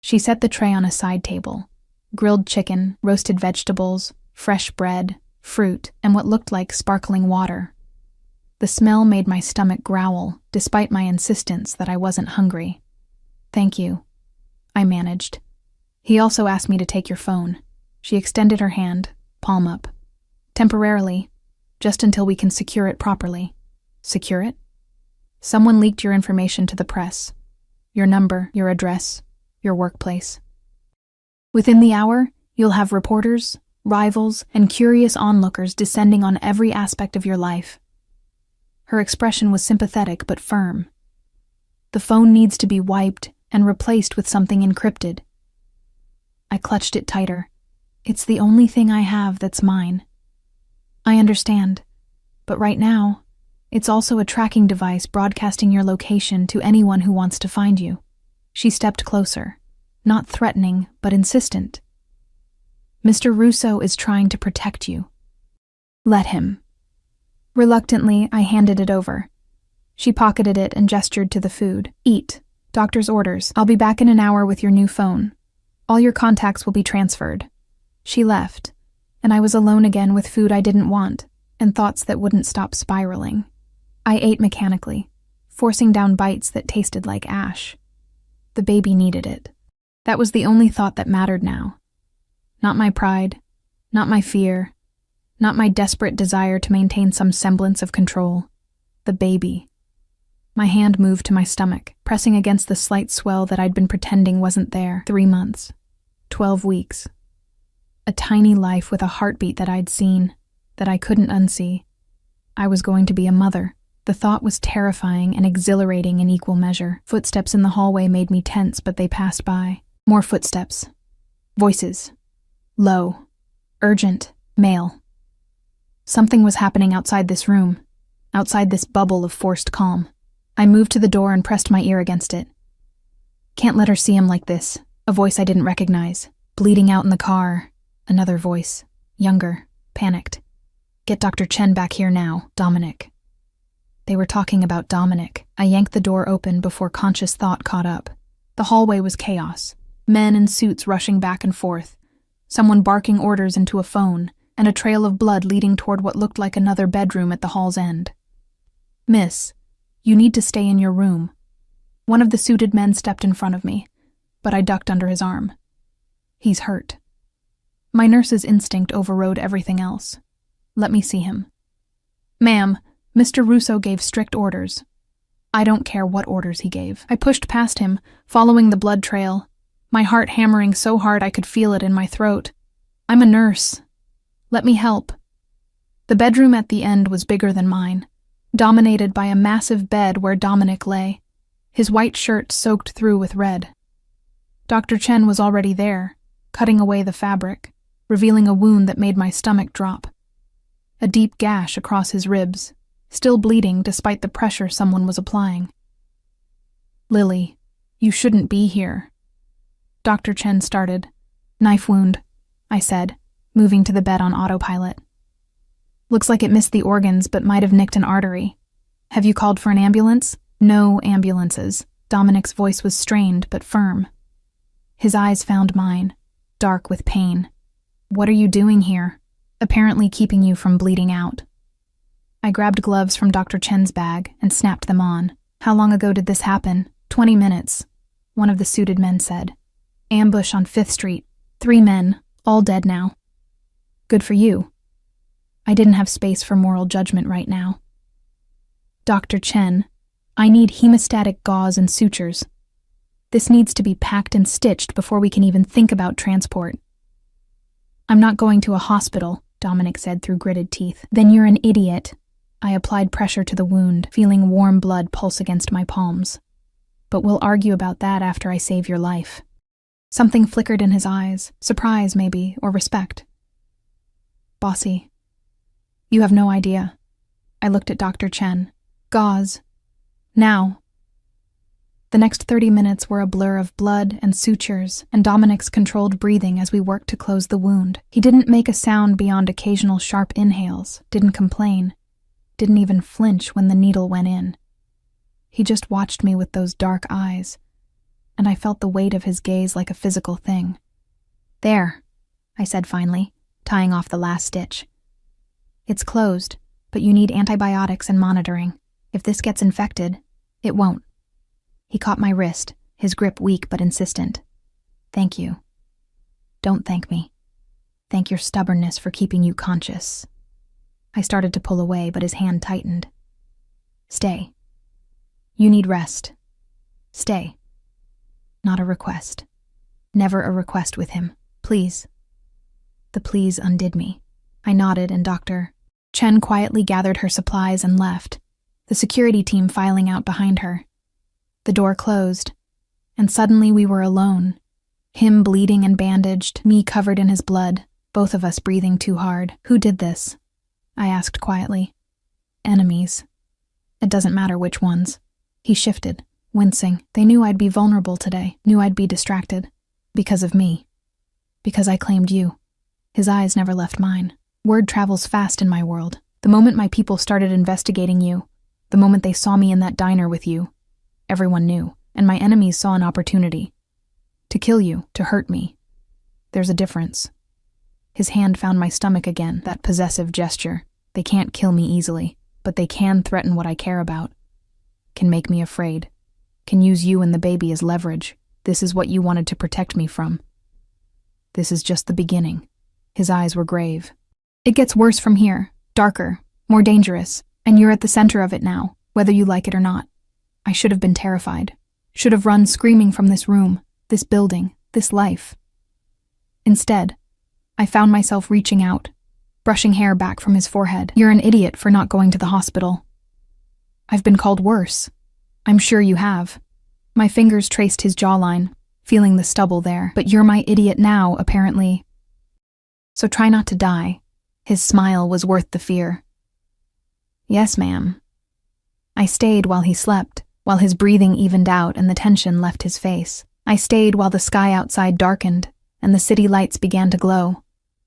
She set the tray on a side table. Grilled chicken, roasted vegetables, fresh bread, fruit, and what looked like sparkling water. The smell made my stomach growl, despite my insistence that I wasn't hungry. "Thank you," I managed. "He also asked me to take your phone." She extended her hand, palm up. "Temporarily, just until we can secure it properly." "Secure it?" "Someone leaked your information to the press. Your number, your address, your workplace. Within the hour, you'll have reporters, rivals, and curious onlookers descending on every aspect of your life." Her expression was sympathetic but firm. "The phone needs to be wiped and replaced with something encrypted." I clutched it tighter. "It's the only thing I have that's mine." "I understand, but right now, it's also a tracking device broadcasting your location to anyone who wants to find you." She stepped closer, not threatening, but insistent. "Mr. Russo is trying to protect you. Let him." Reluctantly, I handed it over. She pocketed it and gestured to the food. "Eat. Doctor's orders. I'll be back in an hour with your new phone. All your contacts will be transferred." She left, and I was alone again with food I didn't want and thoughts that wouldn't stop spiraling. I ate mechanically, forcing down bites that tasted like ash. The baby needed it. That was the only thought that mattered now. Not my pride, not my fear, not my desperate desire to maintain some semblance of control. The baby. My hand moved to my stomach, pressing against the slight swell that I'd been pretending wasn't there. 3 months. 12 weeks. A tiny life with a heartbeat that I'd seen, that I couldn't unsee. I was going to be a mother. The thought was terrifying and exhilarating in equal measure. Footsteps in the hallway made me tense, but they passed by. More footsteps. Voices. Low. Urgent. Male. Something was happening outside this room, outside this bubble of forced calm. I moved to the door and pressed my ear against it. "Can't let her see him like this." A voice I didn't recognize. "Bleeding out in the car." Another voice. Younger. Panicked. "Get Dr. Chen back here now, Dominic." They were talking about Dominic. I yanked the door open before conscious thought caught up. The hallway was chaos. Men in suits rushing back and forth. Someone barking orders into a phone, and a trail of blood leading toward what looked like another bedroom at the hall's end. "Miss, you need to stay in your room." One of the suited men stepped in front of me, but I ducked under his arm. "He's hurt." My nurse's instinct overrode everything else. "Let me see him." "Ma'am, Mr. Russo gave strict orders." I don't care what orders he gave. I pushed past him, following the blood trail, my heart hammering so hard I could feel it in my throat. "I'm a nurse. Let me help." The bedroom at the end was bigger than mine, dominated by a massive bed where Dominic lay, his white shirt soaked through with red. Dr. Chen was already there, cutting away the fabric, revealing a wound that made my stomach drop. A deep gash across his ribs, still bleeding despite the pressure someone was applying. "Lily, you shouldn't be here." Dr. Chen started. "Knife wound," I said, moving to the bed on autopilot. "Looks like it missed the organs but might have nicked an artery. Have you called for an ambulance?" "No ambulances." Dominic's voice was strained but firm. His eyes found mine, dark with pain. "What are you doing here? Apparently keeping you from bleeding out." I grabbed gloves from Dr. Chen's bag and snapped them on. "How long ago did this happen?" 20 minutes, one of the suited men said. "Ambush on 5th Street. 3 men, all dead now." "Good for you." I didn't have space for moral judgment right now. "Dr. Chen, I need hemostatic gauze and sutures. This needs to be packed and stitched before we can even think about transport." "I'm not going to a hospital," Dominic said through gritted teeth. "Then you're an idiot." I applied pressure to the wound, feeling warm blood pulse against my palms. "But we'll argue about that after I save your life." Something flickered in his eyes, surprise maybe, or respect. "Bossy, you have no idea." I looked at Dr. Chen. "Gauze. Now." The next 30 minutes were a blur of blood and sutures and Dominic's controlled breathing as we worked to close the wound. He didn't make a sound beyond occasional sharp inhales, didn't complain, didn't even flinch when the needle went in. He just watched me with those dark eyes, and I felt the weight of his gaze like a physical thing. "There," I said finally, tying off the last stitch. "It's closed, but you need antibiotics and monitoring. If this gets infected, it won't." He caught my wrist, his grip weak but insistent. "Thank you." "Don't thank me. Thank your stubbornness for keeping you conscious." I started to pull away, but his hand tightened. "Stay. You need rest. Stay." Not a request. Never a request with him. "Please." The please undid me. I nodded, and Dr. Chen quietly gathered her supplies and left, the security team filing out behind her. The door closed, and suddenly we were alone. Him bleeding and bandaged, me covered in his blood, both of us breathing too hard. "Who did this?" I asked quietly. "Enemies. It doesn't matter which ones." He shifted, wincing. "They knew I'd be vulnerable today, knew I'd be distracted. Because of me. Because I claimed you." His eyes never left mine. "Word travels fast in my world. The moment my people started investigating you, the moment they saw me in that diner with you, everyone knew, and my enemies saw an opportunity. To kill you, to hurt me. There's a difference." His hand found my stomach again, that possessive gesture. "They can't kill me easily, but they can threaten what I care about. Can make me afraid. Can use you and the baby as leverage. This is what you wanted to protect me from. This is just the beginning." His eyes were grave. "It gets worse from here, darker, more dangerous, and you're at the center of it now, whether you like it or not. I should have been terrified. Should have run screaming from this room, this building, this life. Instead, I found myself reaching out, brushing hair back from his forehead. "You're an idiot for not going to the hospital." "I've been called worse. I'm sure you have." My fingers traced his jawline, feeling the stubble there. "But you're my idiot now, apparently. So try not to die." His smile was worth the fear. "Yes, ma'am." I stayed while he slept, while his breathing evened out and the tension left his face. I stayed while the sky outside darkened and the city lights began to glow.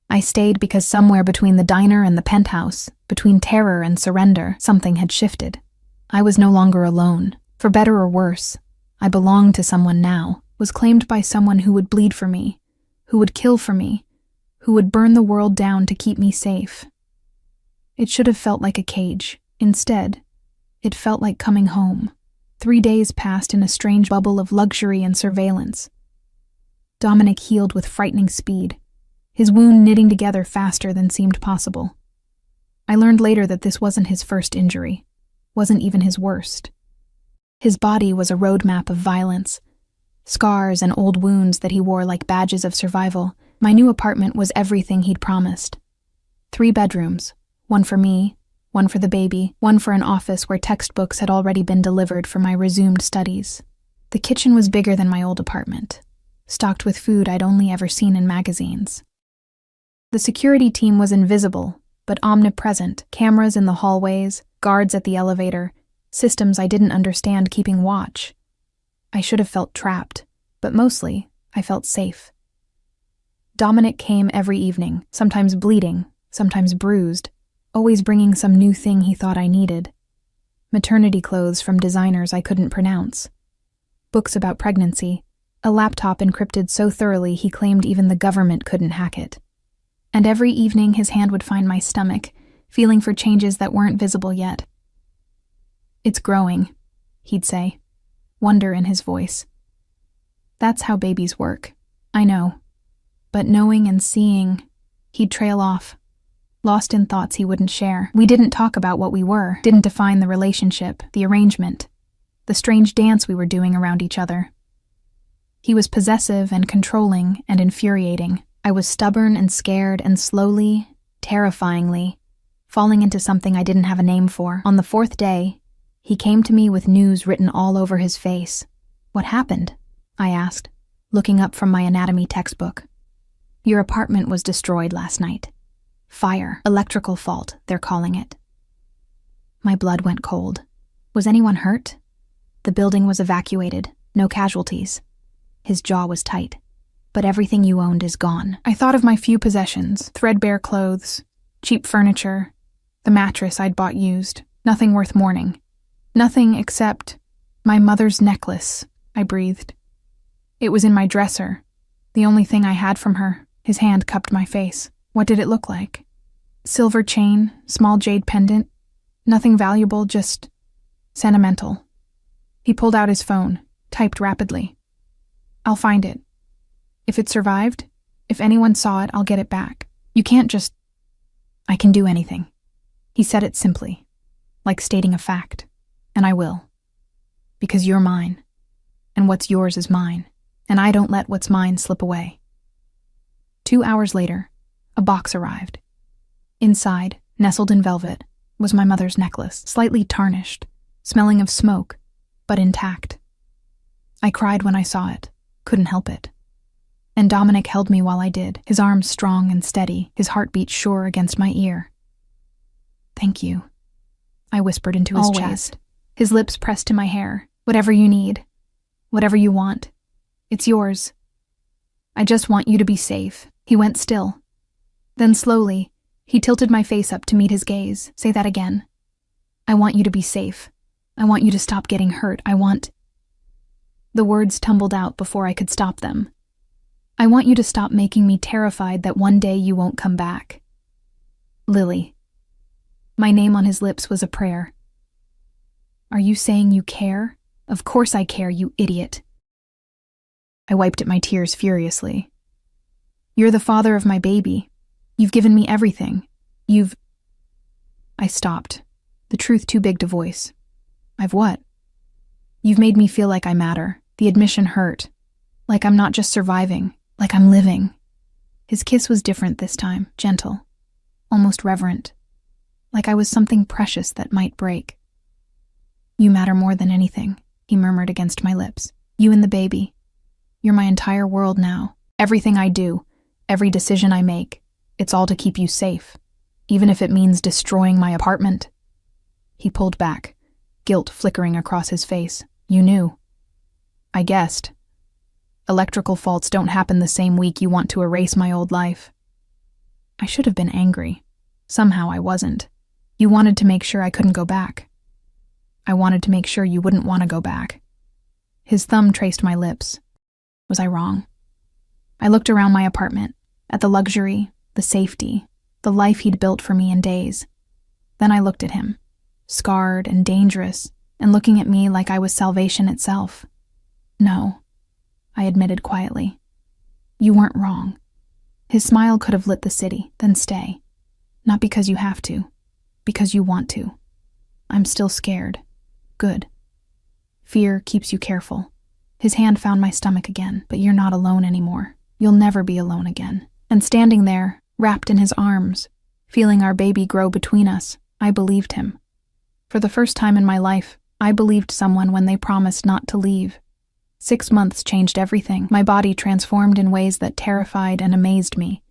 I stayed because somewhere between the diner and the penthouse, between terror and surrender, something had shifted. I was no longer alone. For better or worse, I belonged to someone now, was claimed by someone who would bleed for me, who would kill for me, who would burn the world down to keep me safe. It should have felt like a cage. Instead, it felt like coming home. 3 days passed in a strange bubble of luxury and surveillance. Dominic healed with frightening speed, his wound knitting together faster than seemed possible. I learned later that this wasn't his first injury, wasn't even his worst. His body was a roadmap of violence, scars and old wounds that he wore like badges of survival. My new apartment was everything he'd promised. 3 bedrooms, one for me, one for the baby, one for an office where textbooks had already been delivered for my resumed studies. The kitchen was bigger than my old apartment, stocked with food I'd only ever seen in magazines. The security team was invisible, but omnipresent. Cameras in the hallways, guards at the elevator, systems I didn't understand keeping watch. I should have felt trapped, but mostly, I felt safe. Dominic came every evening, sometimes bleeding, sometimes bruised, always bringing some new thing he thought I needed. Maternity clothes from designers I couldn't pronounce. Books about pregnancy, a laptop encrypted so thoroughly he claimed even the government couldn't hack it. And every evening his hand would find my stomach, feeling for changes that weren't visible yet. "It's growing," he'd say, wonder in his voice. "That's how babies work. I know." But knowing and seeing, he'd trail off, lost in thoughts he wouldn't share. We didn't talk about what we were, didn't define the relationship, the arrangement, the strange dance we were doing around each other. He was possessive and controlling and infuriating. I was stubborn and scared and slowly, terrifyingly, falling into something I didn't have a name for. On the 4th day, he came to me with news written all over his face. "What happened?" I asked, looking up from my anatomy textbook. "Your apartment was destroyed last night. Fire, electrical fault, they're calling it." My blood went cold. Was anyone hurt? The building was evacuated, no casualties. His jaw was tight. But everything you owned is gone. I thought of my few possessions, threadbare clothes, cheap furniture, the mattress I'd bought used, nothing worth mourning. Nothing except my mother's necklace, I breathed. It was in my dresser, the only thing I had from her. His hand cupped my face. What did it look like? Silver chain, small jade pendant, nothing valuable, just sentimental. He pulled out his phone, typed rapidly. I'll find it. If it survived, if anyone saw it, I'll get it back. You can't just... I can do anything. He said it simply, like stating a fact. And I will. Because you're mine. And what's yours is mine. And I don't let what's mine slip away. 2 hours later, a box arrived. Inside, nestled in velvet, was my mother's necklace, slightly tarnished, smelling of smoke, but intact. I cried when I saw it, couldn't help it. And Dominic held me while I did, his arms strong and steady, his heartbeat sure against my ear. Thank you, I whispered into his chest. His lips pressed to my hair. Whatever you need, whatever you want, it's yours. I just want you to be safe. He went still. Then slowly, he tilted my face up to meet his gaze. Say that again. I want you to be safe. I want you to stop getting hurt. The words tumbled out before I could stop them. I want you to stop making me terrified that one day you won't come back. Lily. My name on his lips was a prayer. Are you saying you care? Of course I care, you idiot. I wiped at my tears furiously. You're the father of my baby. You've given me everything. I stopped, the truth too big to voice. I've what? You've made me feel like I matter. The admission hurt. Like I'm not just surviving, like I'm living. His kiss was different this time, gentle, almost reverent. Like I was something precious that might break. You matter more than anything, he murmured against my lips. You and the baby. You're my entire world now. Everything I do, every decision I make, it's all to keep you safe, even if it means destroying my apartment. He pulled back, guilt flickering across his face. You knew. I guessed. Electrical faults don't happen the same week you want to erase my old life. I should have been angry. Somehow I wasn't. You wanted to make sure I couldn't go back. I wanted to make sure you wouldn't want to go back. His thumb traced my lips. Was I wrong? I looked around my apartment, at the luxury, the safety, the life he'd built for me in days. Then I looked at him, scarred and dangerous, and looking at me like I was salvation itself. No, I admitted quietly. You weren't wrong. His smile could have lit the city, then stay. Not because you have to, because you want to. I'm still scared. Good. Fear keeps you careful. His hand found my stomach again, but you're not alone anymore. You'll never be alone again. And standing there, wrapped in his arms, feeling our baby grow between us, I believed him. For the first time in my life, I believed someone when they promised not to leave. 6 months changed everything. My body transformed in ways that terrified and amazed me.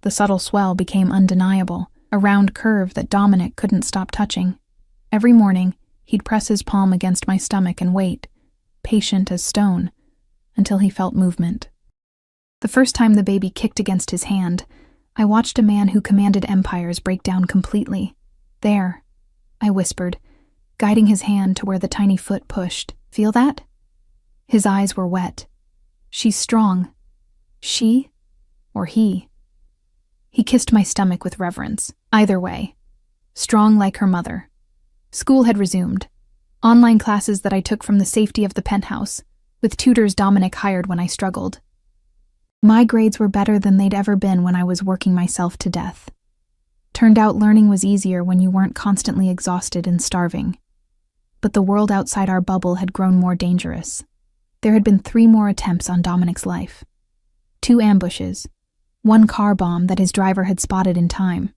The subtle swell became undeniable, a round curve that Dominic couldn't stop touching. Every morning, he'd press his palm against my stomach and wait, patient as stone, until he felt movement. The first time the baby kicked against his hand, I watched a man who commanded empires break down completely. There, I whispered, guiding his hand to where the tiny foot pushed. Feel that? His eyes were wet. She's strong. She or he? He kissed my stomach with reverence. Either way. Strong like her mother. School had resumed. Online classes that I took from the safety of the penthouse, with tutors Dominic hired when I struggled. My grades were better than they'd ever been when I was working myself to death. Turned out learning was easier when you weren't constantly exhausted and starving. But the world outside our bubble had grown more dangerous. There had been 3 more attempts on Dominic's life. 2 ambushes, 1 car bomb that his driver had spotted in time.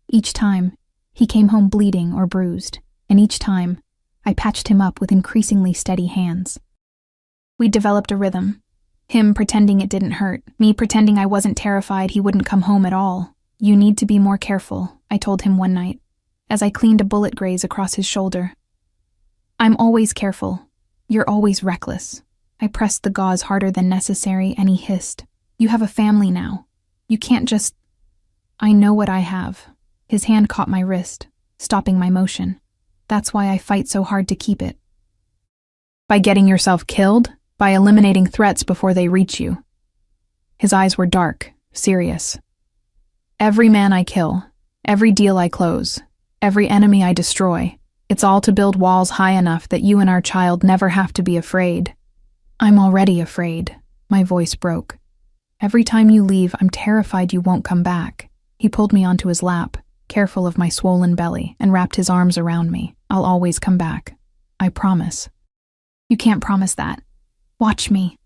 Each time, he came home bleeding or bruised, and each time, I patched him up with increasingly steady hands. We'd developed a rhythm. Him pretending it didn't hurt, me pretending I wasn't terrified he wouldn't come home at all. You need to be more careful, I told him one night, as I cleaned a bullet graze across his shoulder. I'm always careful, You're always reckless. I pressed the gauze harder than necessary, and he hissed. You have a family now. You can't just... I know what I have. His hand caught my wrist, stopping my motion. That's why I fight so hard to keep it. By getting yourself killed? By eliminating threats before they reach you. His eyes were dark, serious. Every man I kill, every deal I close, every enemy I destroy, it's all to build walls high enough that you and our child never have to be afraid. I'm already afraid. My voice broke. Every time you leave, I'm terrified you won't come back. He pulled me onto his lap, careful of my swollen belly, and wrapped his arms around me. I'll always come back. I promise. You can't promise that. Watch me.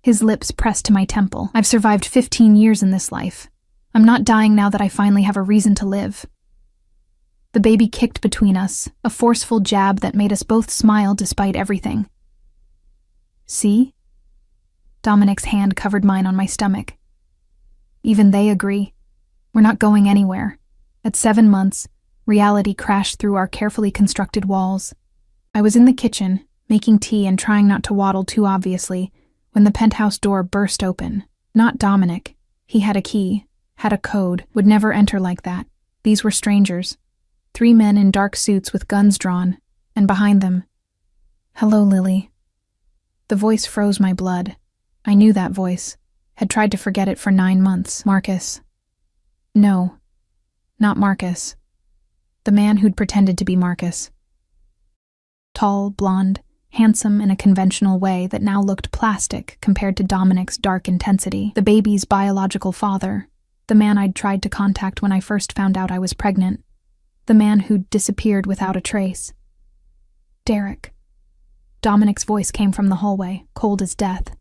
His lips pressed to my temple. I've survived 15 years in this life. I'm not dying now that I finally have a reason to live. The baby kicked between us, a forceful jab that made us both smile despite everything. See? Dominic's hand covered mine on my stomach. Even they agree. We're not going anywhere. At 7 months, reality crashed through our carefully constructed walls. I was in the kitchen, making tea and trying not to waddle too obviously, when the penthouse door burst open. Not Dominic. He had a key, had a code, would never enter like that. These were strangers. 3 men in dark suits with guns drawn, and behind them, "Hello, Lily." The voice froze my blood. I knew that voice. Had tried to forget it for 9 months. Marcus. No, not Marcus. The man who'd pretended to be Marcus. Tall, blonde, handsome in a conventional way that now looked plastic compared to Dominic's dark intensity. The baby's biological father. The man I'd tried to contact when I first found out I was pregnant. The man who'd disappeared without a trace. Derek. Dominic's voice came from the hallway, cold as death.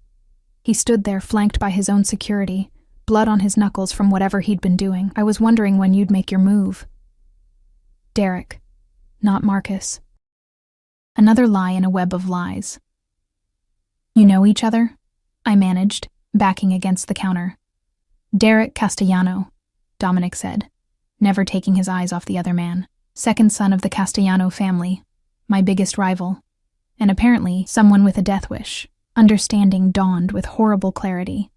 He stood there flanked by his own security, blood on his knuckles from whatever he'd been doing. I was wondering when you'd make your move. Derek. Not Marcus. Another lie in a web of lies. You know each other? I managed, backing against the counter. Derek Castellano, Dominic said, never taking his eyes off the other man. Second son of the Castellano family, my biggest rival, and apparently someone with a death wish. Understanding dawned with horrible clarity.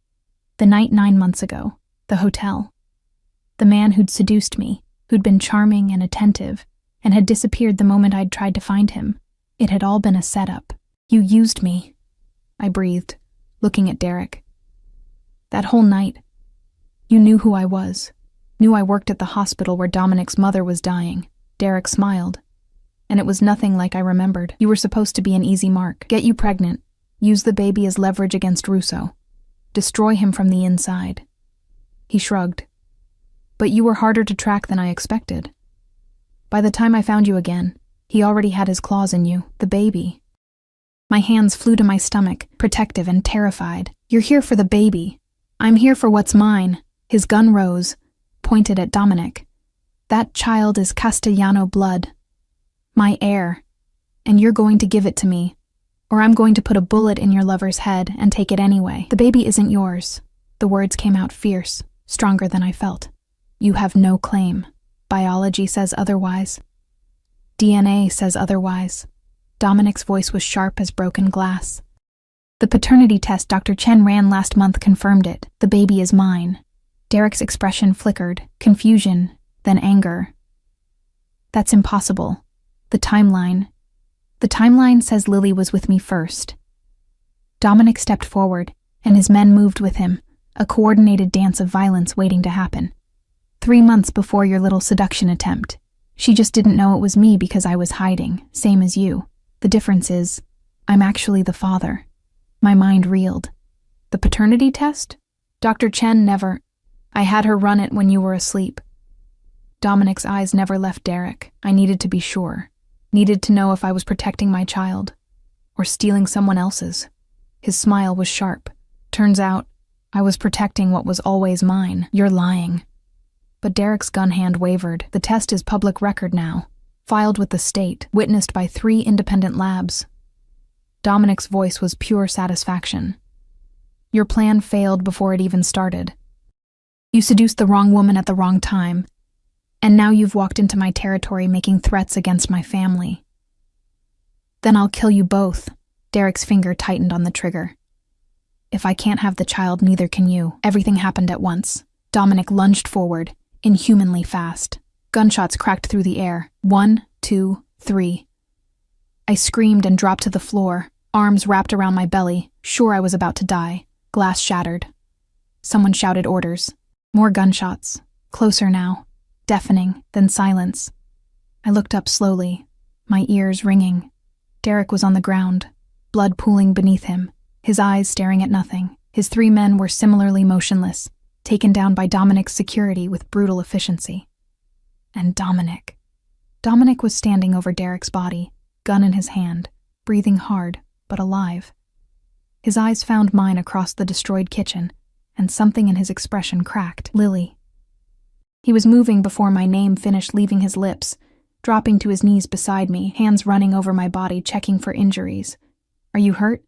The night 9 months ago, the hotel. The man who'd seduced me, who'd been charming and attentive, and had disappeared the moment I'd tried to find him. It had all been a setup. You used me, I breathed, looking at Derek. That whole night, you knew who I was. Knew I worked at the hospital where Dominic's mother was dying. Derek smiled. And it was nothing like I remembered. You were supposed to be an easy mark. Get you pregnant. Use the baby as leverage against Russo. Destroy him from the inside. He shrugged. But you were harder to track than I expected. By the time I found you again, he already had his claws in you, the baby. My hands flew to my stomach, protective and terrified. You're here for the baby. I'm here for what's mine. His gun rose, pointed at Dominic. That child is Castellano blood. My heir. And you're going to give it to me. Or I'm going to put a bullet in your lover's head and take it anyway. The baby isn't yours. The words came out fierce, stronger than I felt. You have no claim. Biology says otherwise. DNA says otherwise. Dominic's voice was sharp as broken glass. The paternity test Dr. Chen ran last month confirmed it. The baby is mine. Derek's expression flickered, confusion, then anger. That's impossible. The timeline says Lily was with me first. Dominic stepped forward, and his men moved with him, a coordinated dance of violence waiting to happen. 3 months before your little seduction attempt. She just didn't know it was me because I was hiding, same as you. The difference is, I'm actually the father. My mind reeled. The paternity test? Dr. Chen never... I had her run it when you were asleep. Dominic's eyes never left Derek. I needed to be sure. Needed to know if I was protecting my child. Or stealing someone else's. His smile was sharp. Turns out, I was protecting what was always mine. You're lying. But Derek's gun hand wavered. The test is public record now. Filed with the state, witnessed by 3 independent labs. Dominic's voice was pure satisfaction. Your plan failed before it even started. You seduced the wrong woman at the wrong time, and now you've walked into my territory making threats against my family. Then I'll kill you both, Derek's finger tightened on the trigger. If I can't have the child, neither can you. Everything happened at once. Dominic lunged forward, inhumanly fast. Gunshots cracked through the air. 1, 2, 3. I screamed and dropped to the floor, arms wrapped around my belly, sure I was about to die. Glass shattered. Someone shouted orders. More gunshots. Closer now. Deafening, then silence. I looked up slowly, my ears ringing. Derek was on the ground, blood pooling beneath him, his eyes staring at nothing. His 3 men were similarly motionless, taken down by Dominic's security with brutal efficiency. And Dominic. Dominic was standing over Derek's body, gun in his hand, breathing hard, but alive. His eyes found mine across the destroyed kitchen, and something in his expression cracked. Lily. He was moving before my name finished leaving his lips, dropping to his knees beside me, hands running over my body, checking for injuries. Are you hurt?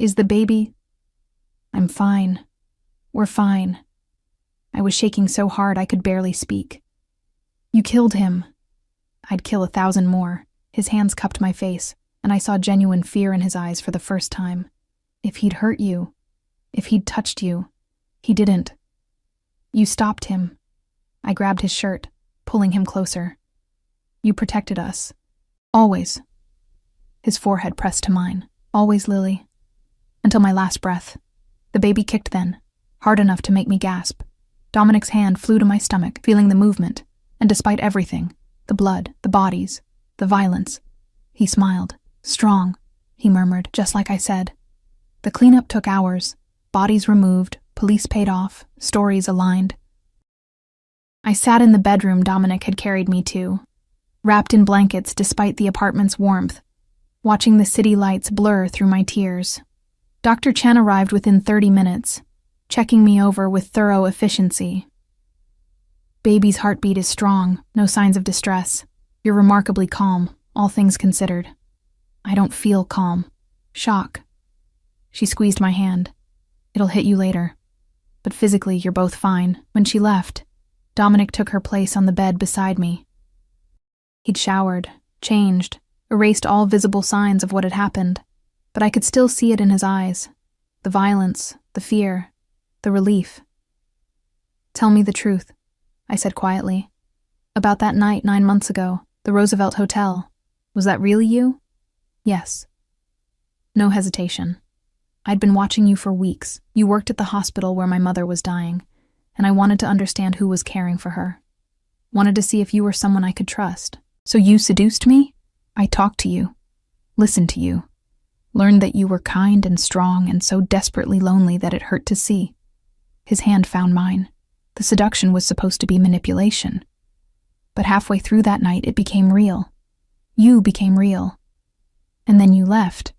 Is the baby? I'm fine. We're fine. I was shaking so hard I could barely speak. You killed him. I'd kill 1,000 more. His hands cupped my face, and I saw genuine fear in his eyes for the first time. If he'd hurt you, if he'd touched you, he didn't. You stopped him. I grabbed his shirt, pulling him closer. You protected us. Always. His forehead pressed to mine. Always, Lily. Until my last breath. The baby kicked then, hard enough to make me gasp. Dominic's hand flew to my stomach, feeling the movement, and despite everything, the blood, the bodies, the violence, he smiled. Strong, he murmured, just like I said. The cleanup took hours. Bodies removed, police paid off, stories aligned. I sat in the bedroom Dominic had carried me to, wrapped in blankets despite the apartment's warmth, watching the city lights blur through my tears. Dr. Chen arrived within 30 minutes, checking me over with thorough efficiency. Baby's heartbeat is strong, no signs of distress. You're remarkably calm, all things considered. I don't feel calm. Shock. She squeezed my hand. It'll hit you later. But physically, you're both fine. When she left, Dominic took her place on the bed beside me. He'd showered, changed, erased all visible signs of what had happened, but I could still see it in his eyes. The violence, the fear, the relief. Tell me the truth, I said quietly. About that night 9 months ago, the Roosevelt Hotel. Was that really you? Yes. No hesitation. I'd been watching you for weeks. You worked at the hospital where my mother was dying, and I wanted to understand who was caring for her. Wanted to see if you were someone I could trust. So you seduced me? I talked to you, listened to you, learned that you were kind and strong and so desperately lonely that it hurt to see. His hand found mine. The seduction was supposed to be manipulation. But halfway through that night, it became real. You became real. And then you left.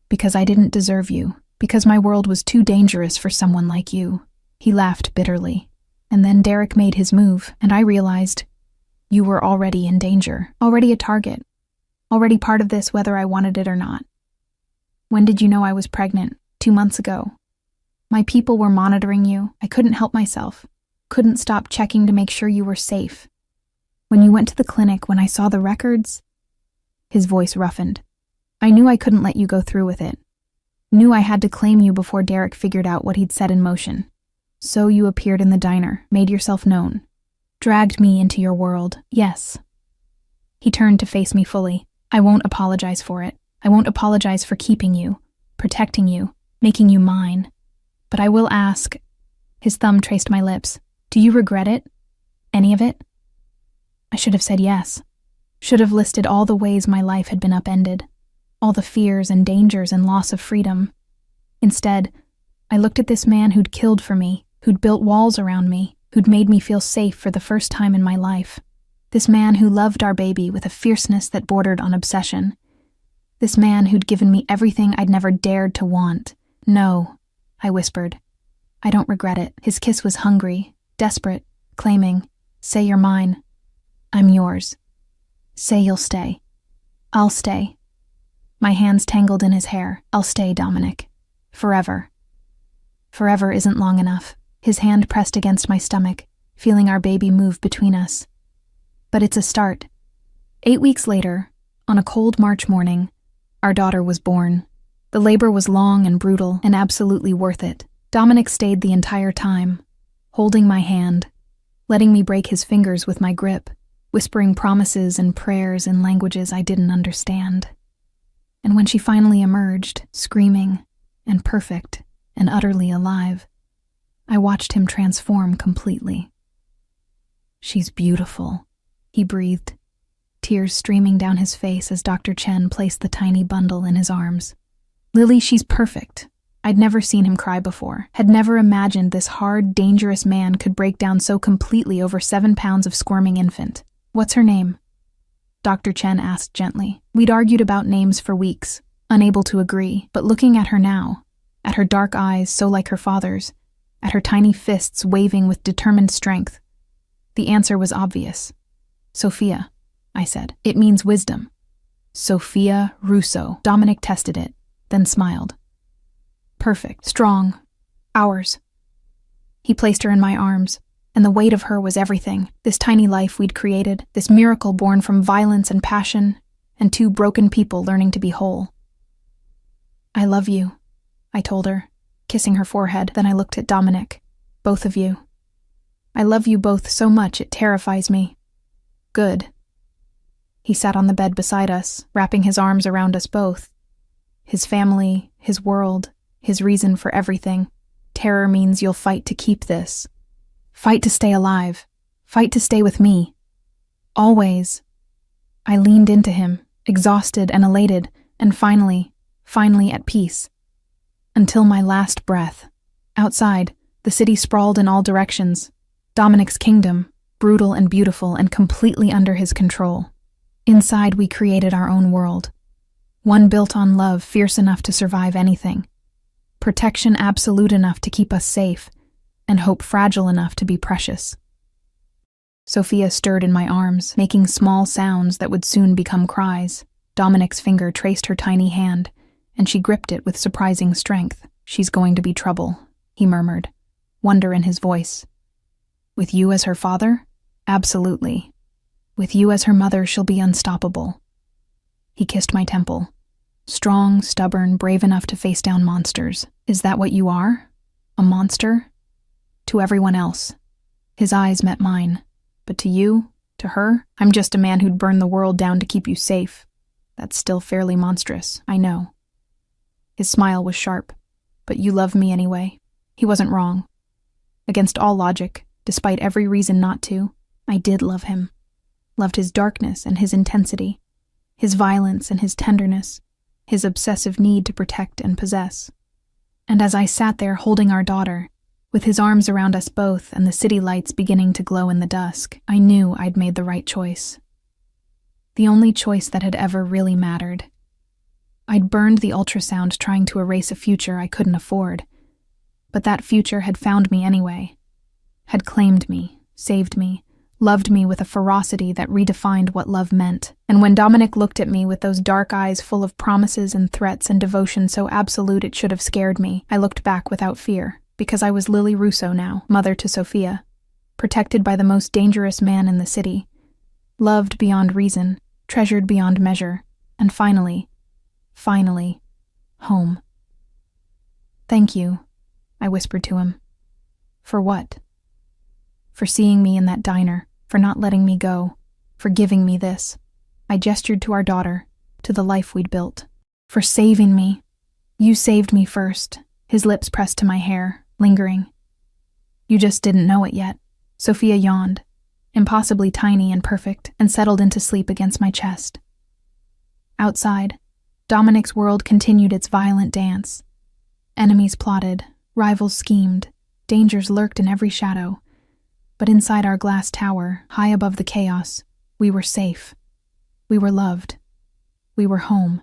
Because I didn't deserve you. Because my world was too dangerous for someone like you. He laughed bitterly. And then Derek made his move, and I realized you were already in danger. Already a target. Already part of this whether I wanted it or not. When did you know I was pregnant? 2 months ago. My people were monitoring you. I couldn't help myself. Couldn't stop checking to make sure you were safe. When you went to the clinic, when I saw the records, his voice roughened. I knew I couldn't let you go through with it. Knew I had to claim you before Derek figured out what he'd set in motion. So you appeared in the diner, made yourself known. Dragged me into your world, yes. He turned to face me fully. I won't apologize for it. I won't apologize for keeping you, protecting you, making you mine. But I will ask, his thumb traced my lips, do you regret it? Any of it? I should have said yes. Should have listed all the ways my life had been upended. All the fears and dangers and loss of freedom. Instead, I looked at this man who'd killed for me, who'd built walls around me, who'd made me feel safe for the first time in my life. This man who loved our baby with a fierceness that bordered on obsession. This man who'd given me everything I'd never dared to want. No, I whispered. I don't regret it. His kiss was hungry, desperate, claiming, say you're mine. I'm yours. Say you'll stay. I'll stay. My hands tangled in his hair. I'll stay, Dominic. Forever. Forever isn't long enough. His hand pressed against my stomach, feeling our baby move between us. But it's a start. 8 weeks later, on a cold March morning, our daughter was born. The labor was long and brutal and absolutely worth it. Dominic stayed the entire time, holding my hand, letting me break his fingers with my grip, whispering promises and prayers in languages I didn't understand. And when she finally emerged, screaming and perfect and utterly alive, I watched him transform completely. "She's beautiful," he breathed, tears streaming down his face as Dr. Chen placed the tiny bundle in his arms. "Lily, she's perfect." I'd never seen him cry before, had never imagined this hard, dangerous man could break down so completely over 7 pounds of squirming infant. "What's her name?" Dr. Chen asked gently. We'd argued about names for weeks, unable to agree, but looking at her now, at her dark eyes so like her father's, at her tiny fists waving with determined strength, the answer was obvious. "Sophia," I said. "It means wisdom." "Sophia Russo." Dominic tested it, then smiled. "Perfect. Strong. Ours." He placed her in my arms, and the weight of her was everything. This tiny life we'd created, this miracle born from violence and passion, and 2 broken people learning to be whole. "I love you," I told her, kissing her forehead. Then I looked at Dominic. "Both of you. I love you both so much it terrifies me." "Good." He sat on the bed beside us, wrapping his arms around us both. His family, his world, his reason for everything. "Terror means you'll fight to keep this. Fight to stay alive. Fight to stay with me. Always." I leaned into him, exhausted and elated, and finally at peace. Until my last breath. Outside, the city sprawled in all directions. Dominic's kingdom, brutal and beautiful and completely under his control. Inside, we created our own world. One built on love fierce enough to survive anything. Protection absolute enough to keep us safe, and hope fragile enough to be precious. Sophia stirred in my arms, making small sounds that would soon become cries. Dominic's finger traced her tiny hand, and she gripped it with surprising strength. "She's going to be trouble," he murmured, wonder in his voice. "With you as her father? Absolutely. With you as her mother, she'll be unstoppable." He kissed my temple. "Strong, stubborn, brave enough to face down monsters. Is that what you are? A monster?" "To everyone else." His eyes met mine. "But to you, to her, I'm just a man who'd burn the world down to keep you safe. That's still fairly monstrous, I know." His smile was sharp. "But you love me anyway." He wasn't wrong. Against all logic, despite every reason not to, I did love him. Loved his darkness and his intensity, his violence and his tenderness, his obsessive need to protect and possess. And as I sat there holding our daughter, with his arms around us both and the city lights beginning to glow in the dusk, I knew I'd made the right choice. The only choice that had ever really mattered. I'd burned the ultrasound trying to erase a future I couldn't afford, but that future had found me anyway, had claimed me, saved me, loved me with a ferocity that redefined what love meant. And when Dominic looked at me with those dark eyes full of promises and threats and devotion so absolute it should have scared me, I looked back without fear, because I was Lily Russo now, mother to Sophia, protected by the most dangerous man in the city, loved beyond reason, treasured beyond measure, and finally, home. "Thank you," I whispered to him. "For what?" "For seeing me in that diner, for not letting me go, for giving me this." I gestured to our daughter, to the life we'd built. "For saving me. You saved me first." His lips pressed to my hair, lingering. "You just didn't know it yet." Sophia yawned, impossibly tiny and perfect, and settled into sleep against my chest. Outside, Dominic's world continued its violent dance. Enemies plotted, rivals schemed, dangers lurked in every shadow. But inside our glass tower, high above the chaos, we were safe. We were loved. We were home.